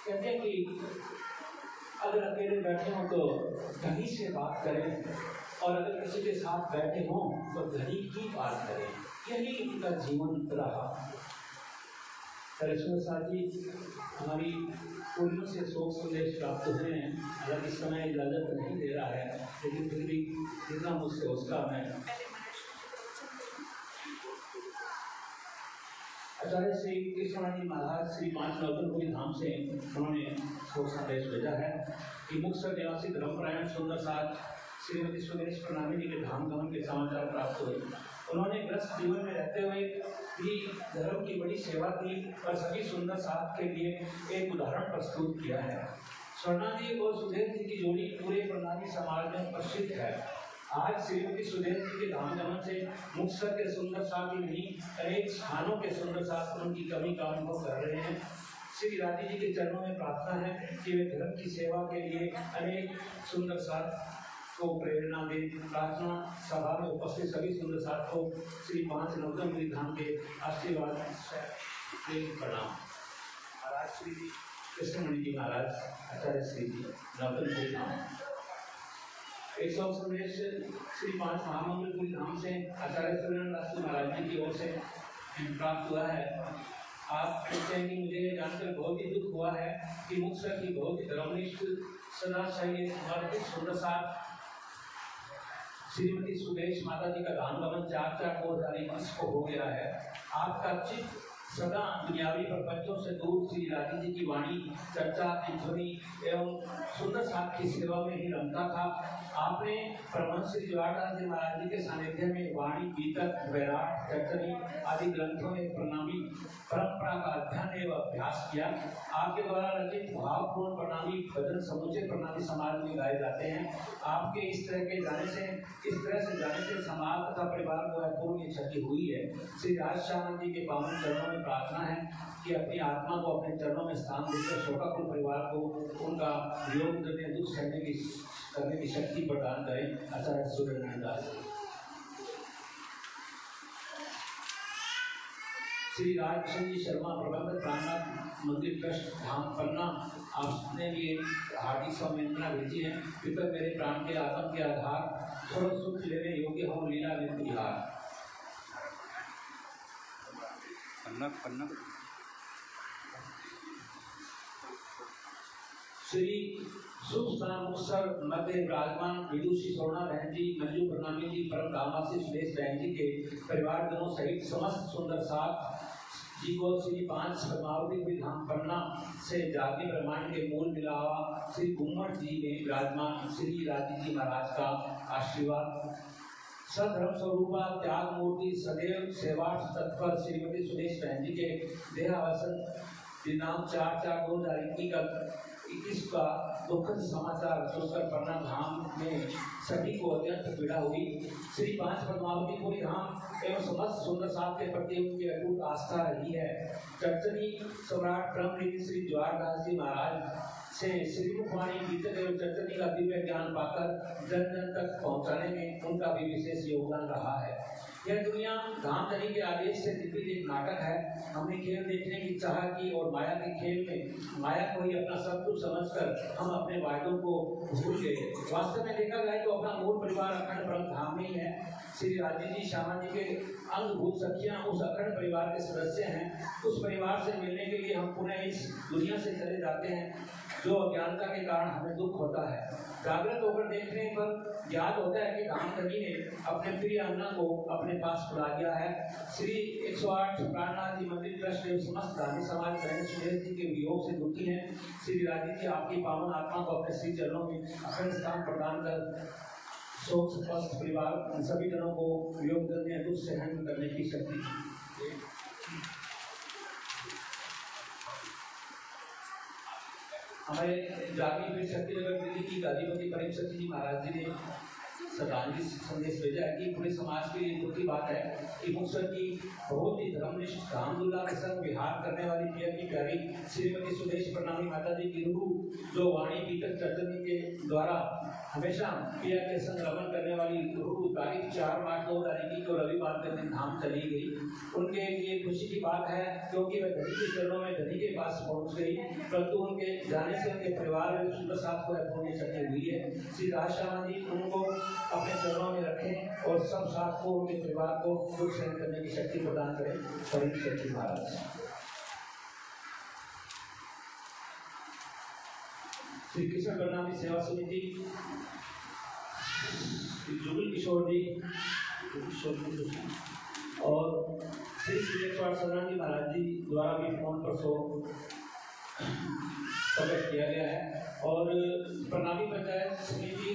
कहते हैं कि अगर अकेले बैठे हों तो धनी से बात करें और अगर किसी के साथ बैठे हों तो धनी की बात करें, यही उनका जीवन रहा। कृष्ण साथी हमारी पूर्णियों से शोक संदेश प्राप्त हुए हैं, हालांकि इस समय इजाजत नहीं दे रहा है, लेकिन फिर भी जितना मुझसे उसका मैं आचार्य श्री कृष्ण महाराज श्री 5 नवतनपुरी धाम से उन्होंने शोक संदेश भेजा है कि मुक्तसर निवासी धर्मपरायण सुंदर साथ श्रीमती सुरेश प्रणामी जी के धाम गमन के समाचार प्राप्त हुए। उन्होंने ग्रस्त जीवन में रहते हुए भी धर्म की बड़ी सेवा की और सभी सुंदर साथ के लिए एक उदाहरण प्रस्तुत किया है। स्वर्णा जी और सुधीर जी की जोड़ी पूरे प्रणाली समाज में प्रसिद्ध है। आज श्रीमती सुधीर जी के धाम गमन से मुक्तसर के सुंदर साथ ही नहीं, अनेक स्थानों के सुंदर साथ उनकी कमी का अनुभव कर रहे हैं। श्री राधी जी के चरणों में प्रार्थना है कि वे धर्म की सेवा के लिए अनेक सुंदर साथ को प्रेरणा दे। प्रार्थना सभा में उपस्थित सभी सुंदर साथ को श्री 5 नवतनपुरी धाम के आशीर्वाद से प्रणाम। महाराज श्री कृष्णमणि जी महाराज, आचार्य श्री जी, नवतनपुरी धाम। एक सौ संदेश श्री 5 महामंगलपुरी धाम से आचार्य सूर्यनारायण महाराज जी की ओर से प्राप्त हुआ है। आप कहते हैं कि मुझे जानकर बहुत ही दुख हुआ है कि मुक्तसर की बहुत ही धर्मनिष्ठ सदा चाहिए समर्पित सुंदर साथ श्रीमती सुदेश माता जी का धाम गमन 4/4/2021 को हो गया है। आपका चित्त सदा दुनियावी प्रपंचों से दूर श्री राधी जी की वाणी, चर्चा, ध्वनि एवं सुंदर साथ की सेवा में ही रमता था। आपने परमहंस श्री जवाहरलाल जी महाराज जी के सानिध्य में वाणी, गीतक, वैराट, चर्चनी आदि ग्रंथों में प्रणामी परंपरा का अध्ययन एवं अभ्यास किया। आपके द्वारा रचित भावपूर्ण प्रणामी भजन समूचे प्रणामी समाज में गाए जाते हैं। आपके इस तरह से जाने से समाज तथा परिवार को अपूर्णीय क्षति हुई है। श्री राजश्याम जी के पावन चरणों में प्रार्थना है कि अपनी आत्मा को अपने चरणों में स्थान देकर शोकाकुल परिवार को उनका योग करने, दुख सहने करने की शक्ति प्रदान करें। आचार्य सूर्यनारायण दास। श्री राजकिशन जी शर्मा, प्रबंधक प्राणनाथ मंदिर ट्रस्ट धाम पन्ना, आपने भी हार्दिक संवेदना भेजी है। कृपया मेरे प्राण के आत्म के आधार थोड़ा सुख लेने योग्य हो लीला नित्य विहार। पन्ना श्री शुभ स्थान मुक्तसर मध्य विराजमान विदुषी सोना बहन जी, मंजू प्रणामी जी, परम धामवासी सुरेश बहन जी के परिवार जनों सहित समस्त सुंदर साथ जी को श्री 5 पद्मावती धाम पन्ना से जागने ब्रह्मांड के मूल मिलावा श्री घुम्मट जी में विराजमान श्री राधी जी महाराज का आशीर्वाद। सधर्म स्वरूपा त्याग मूर्ति सदैव सेवार्थ तत्पर श्रीमती सुरेश बहन जी के देहावसन दिनांक 4/4/2021 का दुखद समाचार सुनकर पन्ना धाम में सभी को अत्यंत पीड़ा हुई। श्री 5 पद्मावतीपुरी धाम एवं समस्त सुंदर साथ के प्रति उनकी अटूट आस्था रही है। चर्चनी सम्राट ब्रह्मलीन श्री जवाहरलाल जी महाराज से श्रीमुखवाणी गीतक एवं चर्चनी का दिव्य ज्ञान पाकर जन जन तक पहुंचाने में उनका भी विशेष योगदान रहा है। यह दुनिया धाम धनी के आदेश से निर्मित एक नाटक है। हमने खेल देखने की चाह की और माया के खेल में माया को ही अपना सब कुछ समझकर हम अपने वायदों को भूल गए। वास्तव में देखा जाए तो अपना मूल परिवार अखंड ब्रह्म धाम में ही है। श्री राजी जी श्यामा जी के अंगभूत सखियां उस अखंड परिवार के सदस्य हैं। उस परिवार से मिलने के लिए हम पुनः इस दुनिया से चले जाते हैं, जो अज्ञानता के कारण हमें दुख होता है। जागृत होकर देखने पर याद होता है कि रामधनी ने अपने प्रिय अन्ना को अपने पास बुला लिया है। श्री 108 प्राणनाथ जी मंदिर ट्रस्ट एवं समस्त धार्मिक समाज बहन सुरेश जी के वियोग से दुखी हैं। श्री राजी जी आपकी पावन आत्मा को अपने श्री चरणों में अखंड स्थान प्रदान कर शोक स्वस्थ परिवार सभी जनों को वियोग करने दुख सहन करने की शक्ति। हमारे जागृत पीठ शक्तिनगर दिल्ली की गादीपति परम सती जी महाराज जी ने श्रद्धांजलि संदेश भेजा है कि पूरे समाज के लिए दुख की बात है कि मुक्तसर की बहुत ही धर्मनिष्ठ रामदुल्ला के संग विहार करने वाली प्रिया की प्यारी श्रीमती सुदेश प्रणामी माता जी की रूह जो वाणी पीतक चतुर्थी के द्वारा हमेशा प्रिया के संग रमन करने वाली रूह तारीख 4 मार्च 2021 को रविवार के दिन धाम चली गई। उनके लिए खुशी की बात है क्योंकि वह धनी के चरणों में धनी के पास पहुंच गई, परंतु उनके जाने से उनके परिवार में सुबह साथ को होने सके हुई है। श्री राज श्यामा जी उनको अपने चरणों में रखें और सब साथ को उनके परिवार को दुख सहन करने की शक्ति प्रदान करें। परम सती महाराज। श्री कृष्ण प्रणामी सेवा समिति जुगल किशोर जी और श्री श्री सदानंद महाराज जी द्वारा भी फोन पर प्रकट किया गया है। और प्रणामी पंचायत समिति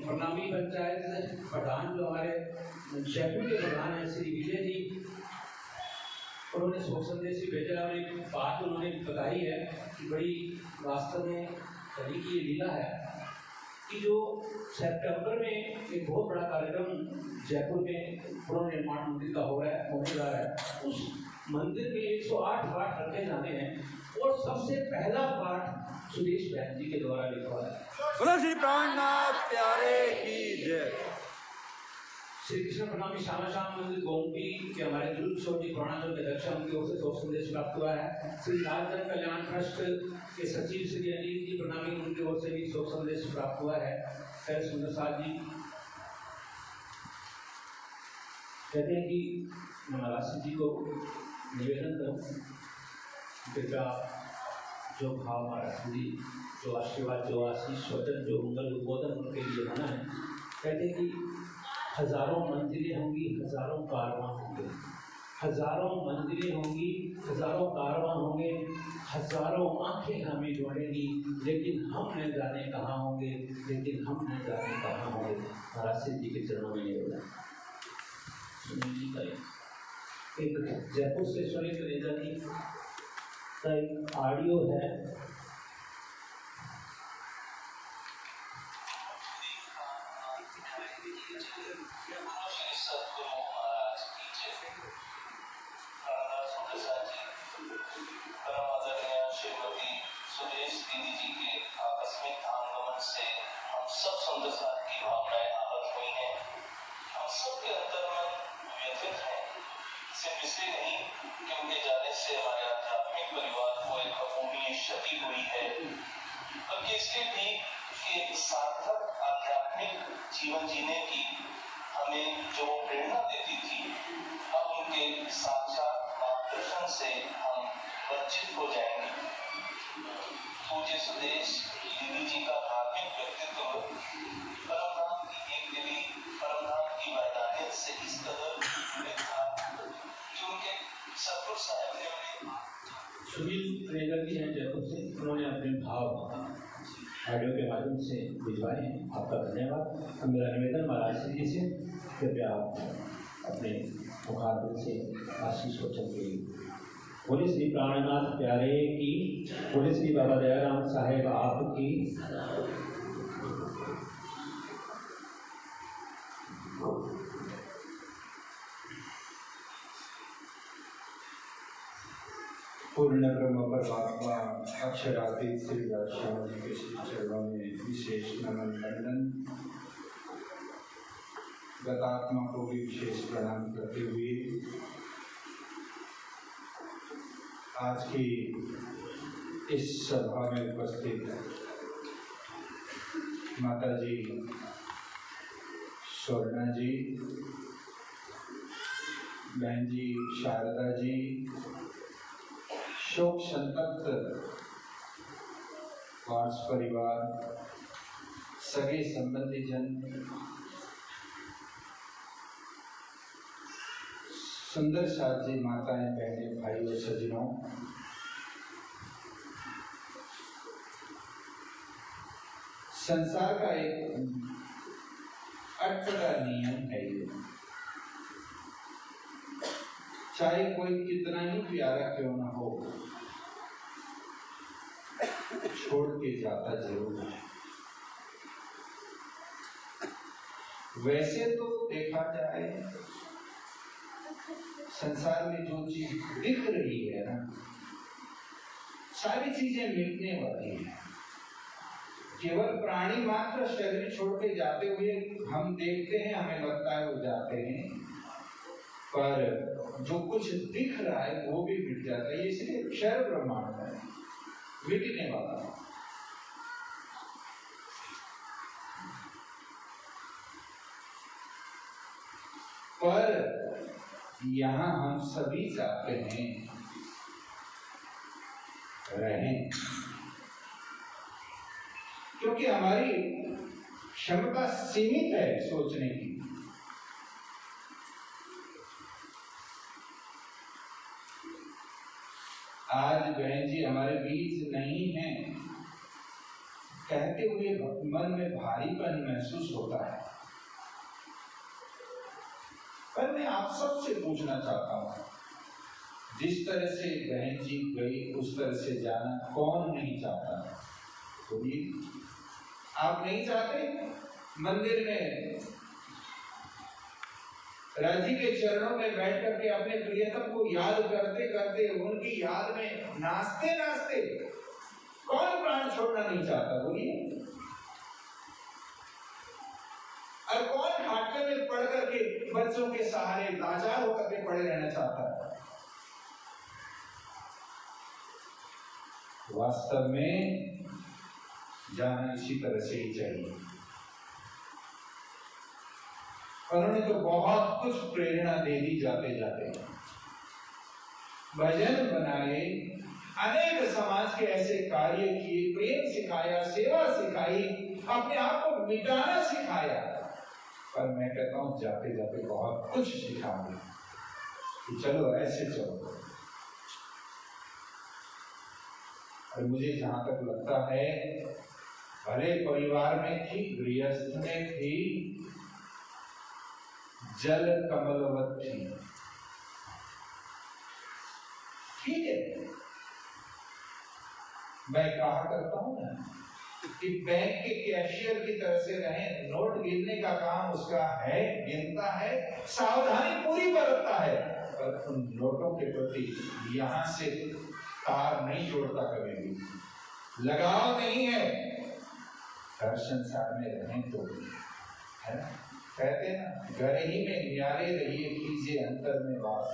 प्रणामी पंचायत प्रधान जो हमारे जयपुर के प्रधान हैं श्री विजय जी, उन्होंने शोक संदेश भी भेजा और एक बात उन्होंने बताई है कि बड़ी वास्तव में धनी की लीला है कि जो सितंबर में एक बहुत बड़ा कार्यक्रम जयपुर में पुनर्निर्माण मंदिर का होने जा रहा है। उस मंदिर में 108 पाठ रखे जाने हैं और सबसे पहला पाठ सुदेश बहन जी के द्वारा लिखा है। बोलो श्री प्राणनाथ प्यारे की जय। श्री कृष्ण प्रणामी श्यामा श्याम मंदिर गोमती के हमारे जुगल किशोर जी प्रणा के अध्यक्ष उनकी ओर से शोक संदेश प्राप्त हुआ है। श्री राजधन कल्याण ट्रस्ट के सचिव श्री अनिल जी प्रणामी उनकी ओर से भी शोक संदेश प्राप्त हुआ है। खैर सुंदर साथ जी कहते हैं कि मैं महाराज जी को निवेदन करूँ कृपया जो भाव महाराज जी जो आशीर्वाद जो आशीष वचन जो मंगल उद्बोधन उनके लिए होना है। कहते हैं कि हजारों मंजिलें होंगी हजारों कारवां होंगे, हजारों मंजिलें होंगी हजारों कारवां होंगे, हजारों आंखें हमें जोड़ेंगी लेकिन हम न जाने कहाँ होंगे, लेकिन हम न जाने कहाँ होंगे। महाराज जी के चरणों में निवेदन। सुनील जी का एक जयपुर से सुनील त्रिवेदी जी का एक ऑडियो है। जीवन जीने की हमें जो प्रेरणा देती थी, अब उनके साक्षात मार्गदर्शन से हम वंचित हो जाएंगे। पूज्य सुदेश दीदी जी का धार्मिक व्यक्तित्व परमधाम की एक दिली परमधाम की वैदानियत से इस कदर जुड़े था कि उनके सतगुरु साहब ने सुनील त्रिवेदी जी हैं जयपुर से, उन्होंने अपने भाव ऑडियो के माध्यम से भिजवाए हैं। आपका धन्यवाद। मेरा निवेदन महाराज जी से कृपया आप अपने मुखारबिंद से आशीष वचन के बोले श्री प्राणनाथ प्यारे की, बोले श्री बाबा दयाराम साहेब आपकी। पूर्ण ब्रह्म परमात्मा अक्षरातीत श्री श्यामा जी के श्री चरणों में विशेष नमन वंदन। गतात्मा को भी विशेष प्रणाम करते हुए आज की इस सभा में उपस्थित माता जी स्वर्णा जी, बहन जी शारदा जी, शोक संतप्त वार्ष परिवार, सगे संबंधी जन, सुंदर साथ जी, माताएं, बहनें, भाई और सज्जनों, संसार का एक अटपटा नियम है ये, चाहे कोई कितना ही प्यारा क्यों ना हो, छोड़ के जाता जरूर है। वैसे तो देखा जाए संसार में जो चीज दिख रही है ना, सारी चीजें मिटने वाली है। केवल प्राणी मात्र शरीर छोड़ के जाते हुए हम देखते हैं, हमें लगता है वो जाते हैं, पर जो कुछ दिख रहा है वो भी मिट जाता है। इसलिए क्षर ब्रह्मांड है, मिटने वाला है। पर यहाँ हम सभी चाहते हैं रहें, क्योंकि हमारी क्षमता सीमित है सोचने की। आज बहन जी हमारे बीच नहीं है, कहते हुए मन में भारीपन महसूस होता है। पर मैं आप सबसे पूछना चाहता हूं, जिस तरह से बहन जी गई उस तरह से जाना कौन नहीं चाहता? बोलिए, आप नहीं चाहते? मंदिर में राजी के चरणों में बैठ करके अपने प्रियतम को याद करते करते, उनकी याद में नाचते नाचते कौन प्राण छोड़ना नहीं चाहता? बोलिए। और कौन खाटले में पड़ करके बच्चों के सहारे लाचार होकर के पड़े रहना चाहता है? वास्तव में जाना इसी तरह से ही चाहिए। उन्होंने तो बहुत कुछ प्रेरणा दे दी जाते जाते, भजन बनाए, अनेक समाज के ऐसे कार्य किए, प्रेम सिखाया, सेवा सिखाई, अपने आप को मिटाना सिखाया। पर मैं कहता हूं जाते जाते बहुत कुछ सिखाऊंगे कि चलो ऐसे चलो। और मुझे जहां तक लगता है, भले परिवार में थी, गृहस्थ में थी, जल कमलवत थी, ठीक है। मैं कहा करता हूं ना कि बैंक के कैशियर की तरह से रहें, नोट गिनने का काम उसका है, गिनता है, सावधानी पूरी बरतता है, पर उन नोटों के प्रति यहां से तार नहीं जोड़ता, कभी भी लगाव नहीं है। हर संसार में रहें तो है ना, कहते हैं ना, घर ही में न्यारे रहिए, कीजिए अंतर में वास।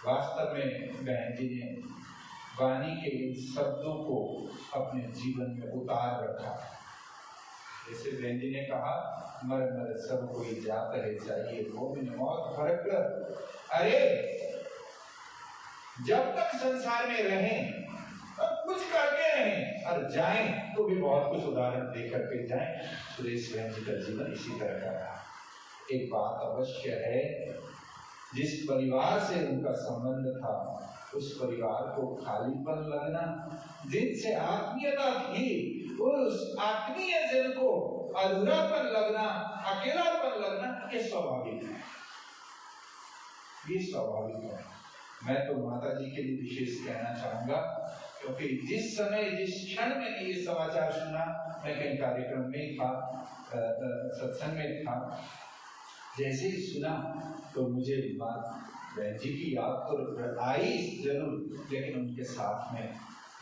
वास्तव में बहन जी ने वाणी के इन शब्दों को अपने जीवन में उतार रखा। जैसे बहन जी ने कहा, मर मर सब कोई जात है, चाहिए मोमिन मौत फर्क कर। अरे जब तक संसार में रहें अब कुछ करके रहें, और जाएं तो भी बहुत कुछ उदाहरण देकर के जाएं। सुरेश बहन जी का जीवन इसी तरह का रहा। एक बात अवश्य है, जिस परिवार से उनका संबंध था उस परिवार को खालीपन लगना, जिनसे आत्मीयता थी उस आत्मीय जन को अधूरापन लगना, अकेलापन लगना, ये स्वाभाविक है, ये स्वाभाविक है। मैं तो माता जी के लिए विशेष कहना चाहूंगा, क्योंकि जिस समय जिस क्षण मैंने ये समाचार सुना, मैं कहीं कार्यक्रम में था, सत्संग में था, जैसे ही सुना तो मुझे बहन जी की याद तो आई जरूर, लेकिन उनके साथ में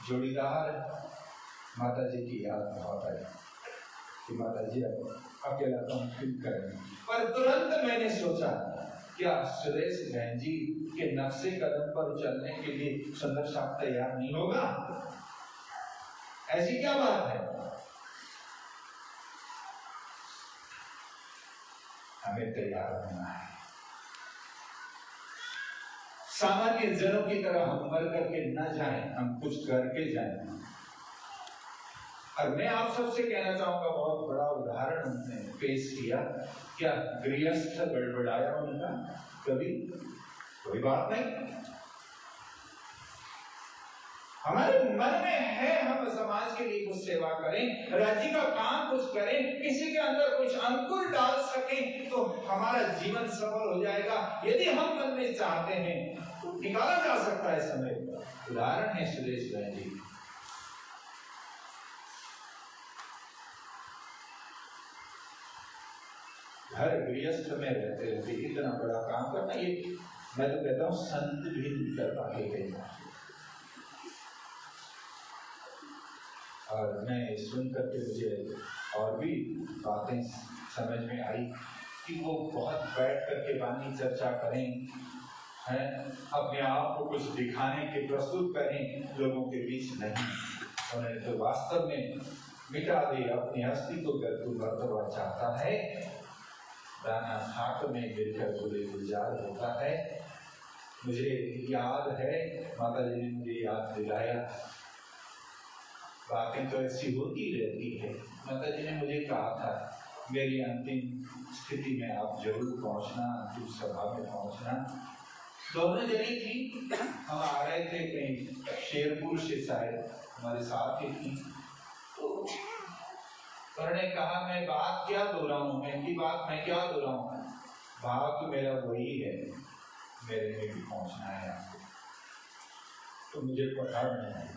जोड़ीदार माता जी की याद बहुत आई। कि माता जी अब अकेला काम क्यों करें। पर तुरंत मैंने सोचा क्या सुरेश बहन जी के नक्शे कदम पर चलने के लिए सुंदर साहब तैयार नहीं होगा? ऐसी क्या बात है? हमें तैयार होना है। सामान्य जनों की तरह हम मर करके न जाएं, हम कुछ करके जाएं। और मैं आप सबसे कहना चाहूंगा, बहुत बड़ा उदाहरण उन्होंने पेश किया। क्या गृहस्थ गड़बड़ाया उनका कभी? कोई बात नहीं। हमारे मन में है हम समाज के लिए कुछ सेवा करें, राज्य का काम कुछ करें, किसी के अंदर कुछ अंकुर डाल सकें तो हमारा जीवन सफल हो जाएगा। यदि हम मन में चाहते हैं तो निकाला जा सकता है समय। उदाहरण है सुरेश बहन जी। घर गृहस्थ में रहते रहते इतना बड़ा काम करना, ये मैं तो कहता हूँ संत भी नहीं कर पाते कई बार। और मैं सुन करके मुझे और भी बातें समझ में आई कि वो बहुत बैठ करके वाणी चर्चा करें, हैं, अपने आप को कुछ दिखाने के प्रस्तुत करें लोगों के बीच नहीं। उन्हें तो वास्तव में मिटा दे अपनी हस्ती को, गर्भ मर्तबा चाहता है। दाना खाक में गिरकर गुले गुलजार होता है। मुझे याद है, माता जी ने मुझे याद दिलाया, बातें तो ऐसी होती रहती है। माता जी ने मुझे कहा था मेरी अंतिम स्थिति में आप जरूर पहुंचना, अंतिम सभा में पहुंचना। दोनों जनी थी, हम आ रहे थे कहीं शेरपुर से, शायद हमारे साथ ही थी। तो उन्होंने कहा मैं बात क्या दोहराऊं, मैं बात मैं क्या दोहराऊं, भाव तो मेरा वही है, मेरे में भी पहुंचना है आपको। तो मुझे पता नहीं,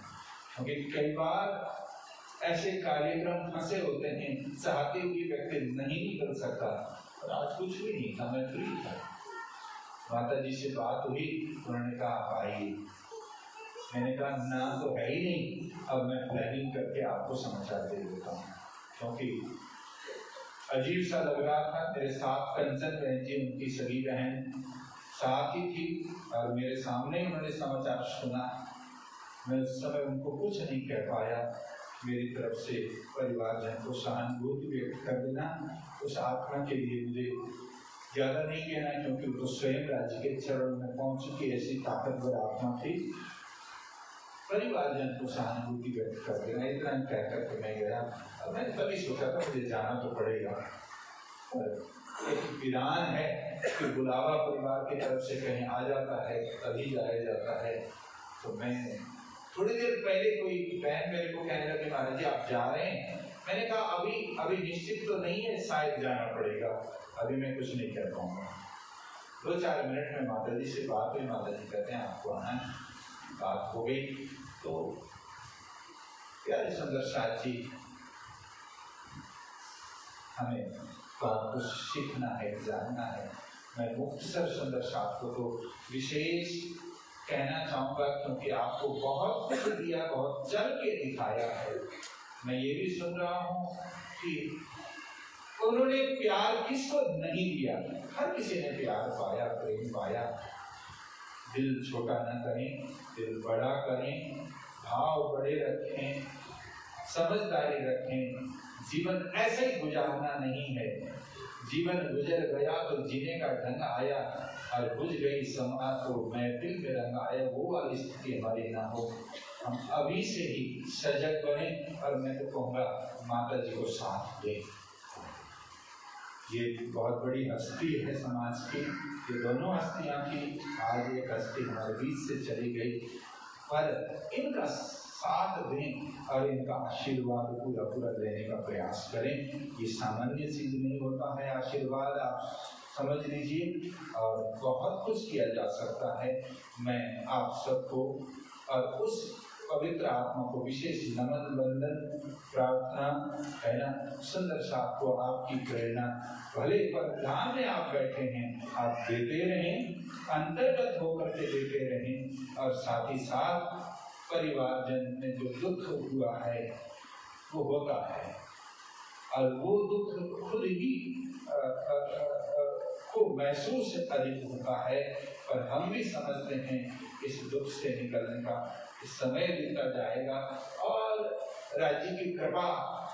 क्योंकि कई बार ऐसे कार्यक्रम फंसे होते हैं, चाहते हुए व्यक्ति नहीं निकल सकता। और आज कुछ भी नहीं था, मैं फ्री था। माता जी से बात हुई, उन्होंने कहा आप आइए। मैंने कहा ना तो है ही नहीं, अब मैं प्लानिंग करके आपको समाचार दे देता हूँ। क्योंकि अजीब सा लग रहा था। मेरे साथ कंचन बहन जी, उनकी सगी बहन साथ ही थी, और मेरे सामने उन्होंने समाचार सुना। मैं उस समय उनको कुछ नहीं कह पाया। मेरी तरफ से परिवारजन को सहानुभूति व्यक्त कर देना। उस आत्मा के लिए मुझे ज्यादा नहीं कहना, क्योंकि वो तो स्वयं राज्य के चरण में पहुंच चुकी ऐसी ताकतवर आत्मा थी। परिवारजन को सहानुभूति व्यक्त कर देना, इतना कह करके मैं गया। अब मैंने तभी सोचा था मुझे जाना तो पड़ेगा। एक विधान है कि बुलावा परिवार की तरफ से कहीं आ जाता है तभी जाया जाता है। तो मैं थोड़ी देर पहले कोई बहन मेरे को कहने लगे महाराज जी आप जा रहे हैं? मैंने कहा अभी निश्चित तो नहीं है, शायद जाना पड़ेगा, अभी मैं कुछ नहीं कर पाऊंगा। 2-4 मिनट में माता जी से बात हुई। माता जी कहते हैं आपको आना है। बात हो गई तो प्यारे सुंदर साथ जी, हमें बात को सीखना है, जानना है। मैं मुक्तसर सुंदर साथ को तो विशेष कहना चाहूंगा, क्योंकि आपको बहुत कुछ दिया, बहुत चल के दिखाया है। मैं ये भी सुन रहा हूँ कि उन्होंने प्यार किसको नहीं दिया, हर किसी ने प्यार पाया, प्रेम पाया। दिल छोटा न करें, दिल बड़ा करें, भाव बड़े रखें, समझदारी रखें। जीवन ऐसे ही गुजारना नहीं है। जीवन गुजर गया तो जीने का ढंग आया, और बुझ गई समा तो महफिल में रंग आया। वो वाली स्थिति हमारी ना हो। हम अभी से ही सजग बने, और मैं तो कहूँगा माता जी को साथ दें। ये बहुत बड़ी हस्ती है समाज की, ये दोनों हस्तियां थी, आज एक हस्ती हमारे बीच से चली गई, पर इनका साथ दें और इनका आशीर्वाद पूरा पूरा लेने का प्रयास करें। ये सामान्य चीज नहीं होता है आशीर्वाद, आप समझ लीजिए, और बहुत कुछ किया जा सकता है। मैं आप सबको और उस पवित्र आत्मा को विशेष नमन वंदन प्रार्थना है ना। सुंदर साहब को आपकी प्रेरणा, भले परिधान में आप बैठे हैं, आप देते रहें, अंतर्गत होकर के देते रहें, और साथ ही साथ परिवारजन में जो दुख हुआ है वो होता है, और वो दुख खुद ही को महसूस अधिक होता है, पर हम भी समझते हैं इस दुख से निकलने का समय बीतता जाएगा और राज्य की कृपा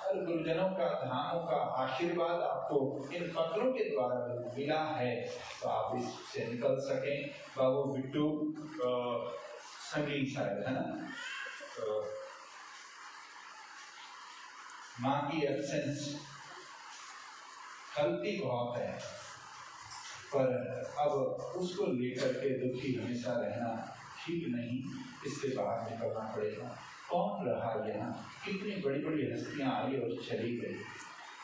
और गुरुजनों का धामों का आशीर्वाद आपको इन पत्रों के द्वारा मिला है, तो आप इससे निकल सकें। बाबू बिट्टू संगीत शायद है ना, माँ की एब्सेंस खलती बहुत है, पर अब उसको लेकर के दुखी हमेशा रहना ठीक नहीं, इससे बाहर निकलना पड़ेगा। कौन रहा यहाँ? कितनी बड़ी बड़ी हस्तियां आई और चली गई।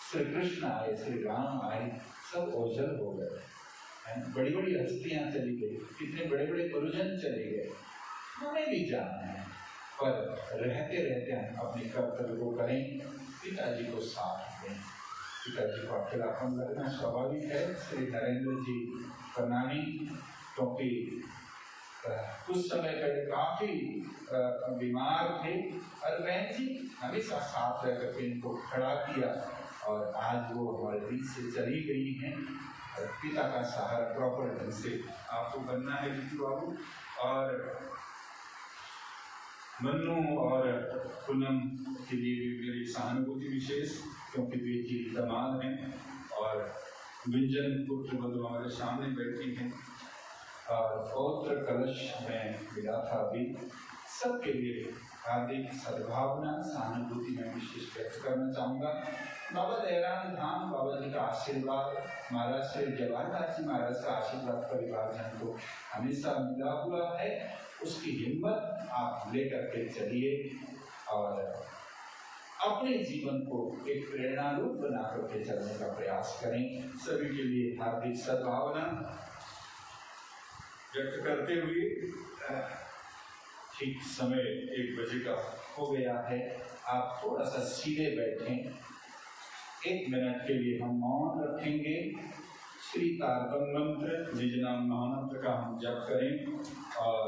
श्री कृष्ण आए, श्री राम आए, सब ओझल हो गए। बड़ी बड़ी हस्तियां चली गई, कितने बड़े बड़े गुरुजन चले गए, हमें भी जाना है, पर रहते रहते हम अपने कर्तव्य को करें, पिताजी को साथ दें। पिताजी को अकेलापन लगना स्वाभाविक है। श्री नरेंद्र जी प्रणामी, क्योंकि कुछ समय पहले काफी बीमार थे और बहन जी हमेशा साथ रह करके इनको खड़ा किया और आज वो हमारे बीच से चली गई हैं। पिता का सहारा प्रॉपर ढंग से आपको बनना है बिट्टू बाबू। और मन्नू और पूनम के लिए भी मेरी सहानुभूति विशेष, क्योंकि बेटी दामाद हैं और व्यंजन पुत्र बंधु हमारे सामने बैठी हैं और पौत्र कलश में मिला था अभी। सबके लिए हार्दिक सद्भावना सहानुभूति में विशेष व्यक्त करना चाहूँगा। बाबा दयाराम धाम बाबा जी का आशीर्वाद, महाराज श्री जवाहरलाल जी महाराज का आशीर्वाद परिवार जन को हमेशा मिला हुआ है। उसकी हिम्मत आप लेकर के चलिए और अपने जीवन को एक प्रेरणा रूप बना करके चलने का प्रयास करें। सभी के लिए हार्दिक सद्भावना व्यक्त करते हुए ठीक समय 1 बजे का हो गया है। आप थोड़ा सा सीधे बैठें, 1 मिनट के लिए हम मौन रखेंगे। श्री तारतम मंत्र निज नाम महामंत्र का हम जप करें और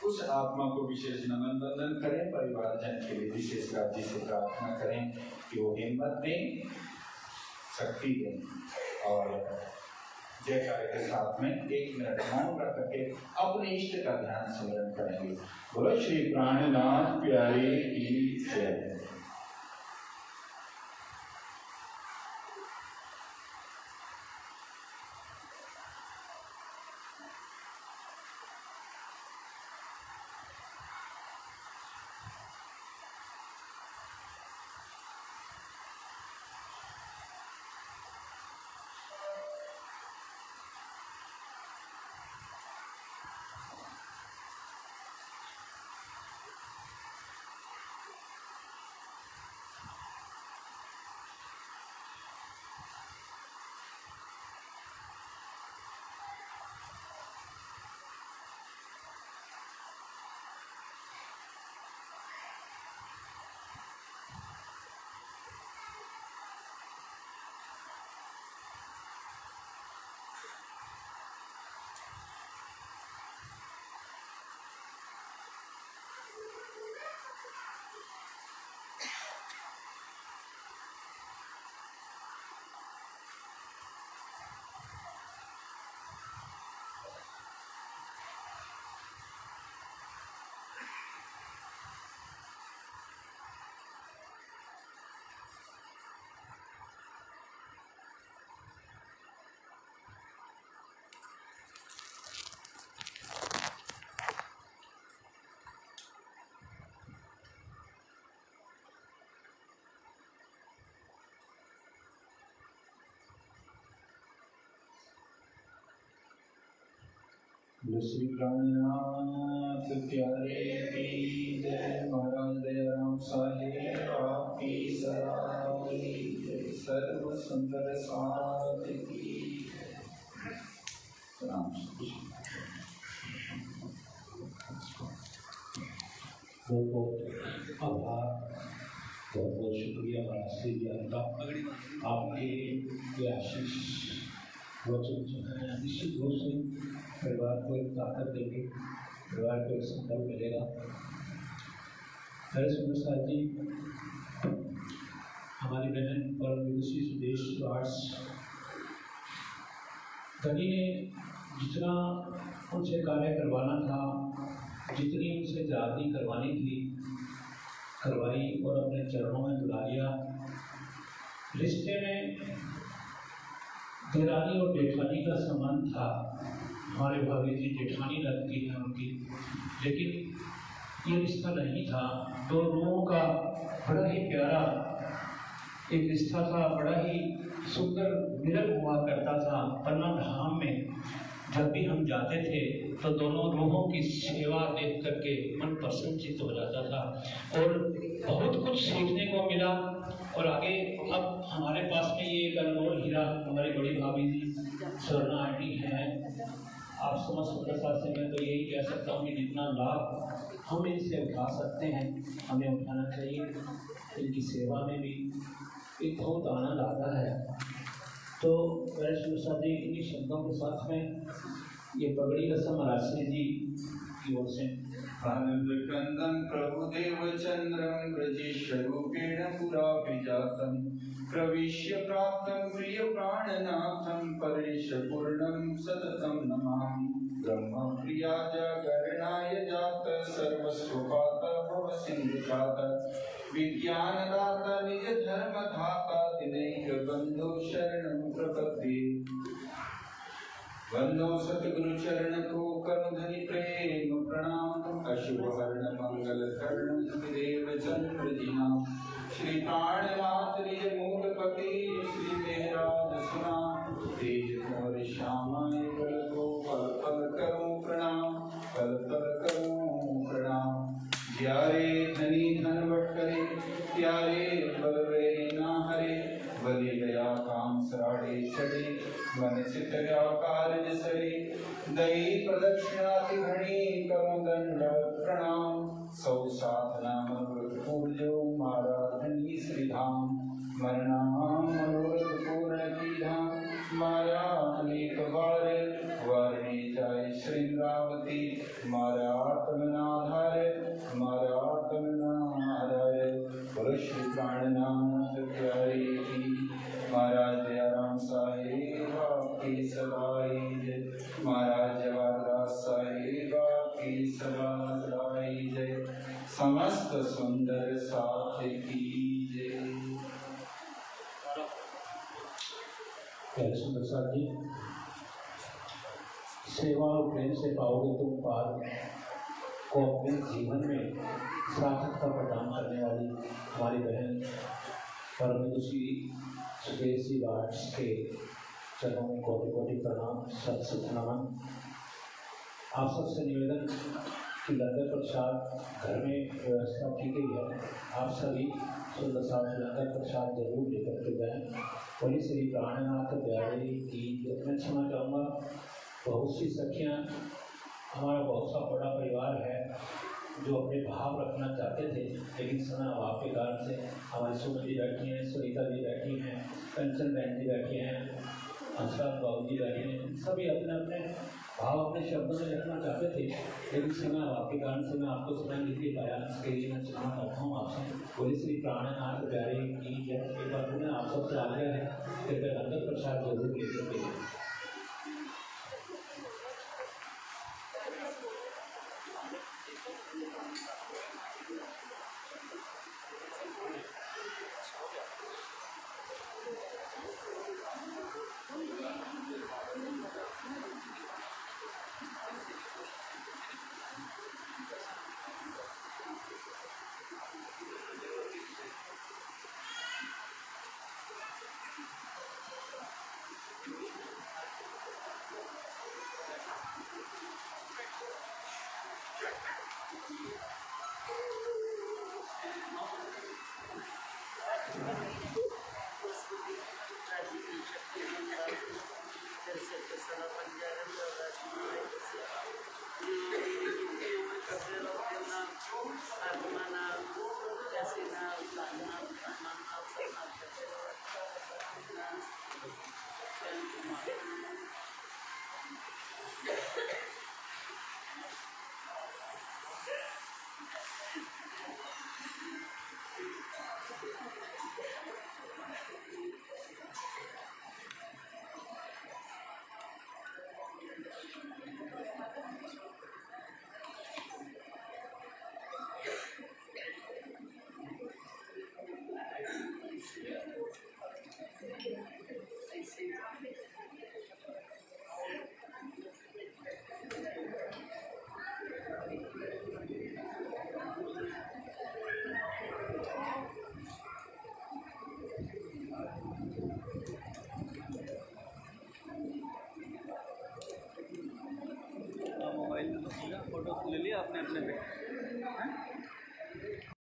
उस आत्मा को विशेष नमन बंदन करें। परिवार जन के लिए विशेष राज्य से प्रार्थना करें कि वो हिम्मत दें, शक्ति दें और जयकारे के साथ में 1 मिनट मौन रख करके अपने इष्ट का ध्यान स्मरण करेंगे। बोलो श्री प्राणनाथ प्यारे की जय। श्री प्राणनाथ प्यारे की जय। महाराज दयाराम साहेब आपकी सरावली जय। सर्व सुंदर साथ की राम। बहुत बहुत आभार, बहुत बहुत शुक्रिया महाराज ज्ञान का। आपके ये आशीष वचन जो है निश्चित रूप से परिवार को एक ताकत देंगे, परिवार को एक संकल्प मिलेगा। हरे सुंदर साहब जी हमारी बहन परम विदुषी सुदेश वाट्स धनी ने जितना उनसे कार्य करवाना था, जितनी उनसे जाति करवानी थी करवाई और अपने चरणों में बुला लिया। रिश्ते में देरानी और जेठानी का संबंध था। हमारे भाभी जी जेठानी लगती है उनकी, लेकिन ये रिश्ता नहीं था। दो लोगों का बड़ा ही प्यारा एक रिश्ता था, बड़ा ही सुंदर मिलन हुआ करता था। पन्ना धाम में जब भी हम जाते थे तो दोनों रूहों की सेवा देख करके मन प्रसन्नचित हो जाता था और बहुत कुछ सीखने को मिला। और आगे अब हमारे पास में ये एक अनमोल हीरा हमारी बड़ी भाभी जी स्वर्णा आंटी है। आप समस्त प्रसाद से मैं तो यही कह सकता हूँ कि जितना लाभ हम इनसे उठा सकते हैं हमें उठाना चाहिए। इनकी सेवा में भी एक बहुत आनंद आता है। तो मेरे शिवसा जी इन्हीं शब्दों के साथ में ये पगड़ी रस्म राशि जी की ओर से आनंदकंदं प्रभुदेव चंद्रं ब्रजेशरूपेण पुराभिजातं प्रविश्य प्राप्तं प्रिय प्राणनाथं परेशपूर्णं सततं नमामि। ब्रह्म प्रिया जागरणाय जात सर्वस्वपात भव सिंधुपात विज्ञानदाता निज धर्म धाता दिनैक बंधु शरणं प्रपद्ये। वंदो सतगुरु चरण को करुधनि प्रेम प्रणाम अशुभ हरण मंगल कर्ण देव चंद्र जिना श्री प्राणनाथ निज मूलपति श्री मेहराज सुना तेज कुंवर श्यामाय बल को पल पल करूं प्रणाम पल पल करूं प्रणाम। प्यारे धनी धन बटकरे प्यारे बल वे ना हरे बलि गया काम सराड़े चढ़े मन चित गया कार्य सरे दई प्रदक्षिणाति घड़ी करो दंड प्रणाम। सौ साधना मनोरथ पूजो मारा धनी श्री धाम मरना मनोरथ पूर्ण की धाम मारा अनेक बार वारणी जाय श्रृंगावती मारा आत्मनाधार मारा आत्मनाधार पुरुष प्राणनाथ प्यारे की महाराज दयाराम साहेब की सवाई जय महाराज जवाहरलाल साहेब की सवाई जय समस्त सुंदर साथ की जय। प्यारे सुंदर साथ जी, सेवा और प्रेम से पाओगे तुम पार को अपने जीवन में सार्थकता प्रदान करने वाली हमारी बहन परम विदुषी सुदेश जी वाट्स के चरणों में कोटि कोटि प्रणाम सत सत नमन। आप सबसे निवेदन कि लंगर प्रसाद घर में व्यवस्था की गई है, आप सभी सुंदर साथ लंगर प्रसाद जरूर लेकर के जाएं। वही श्री प्राणनाथ प्यारे की मैं क्षमा चाहूँगा। बहुत सी सखियाँ, हमारा बहुत सा बड़ा परिवार है जो अपने भाव रखना चाहते थे, लेकिन समय अभाव के कारण से हमारी सुमन जी बैठी हैं, सुनीता जी बैठी हैं, कंचन बहन जी बैठी हैं, हंसराज बाबू जी बैठे हैं, सभी अपने अपने भाव अपने शब्दों में रखना चाहते थे, लेकिन समय अभाव के कारण से मैं आपको समय नहीं दे पाया। इसके लिए मैं क्षमा करता हूँ आपसे। बोले श्री प्राणनाथ प्यारे की जय। एक बार पुनः आप सबसे आग्रह है कि लंगर प्रसाद जरूर लेकर के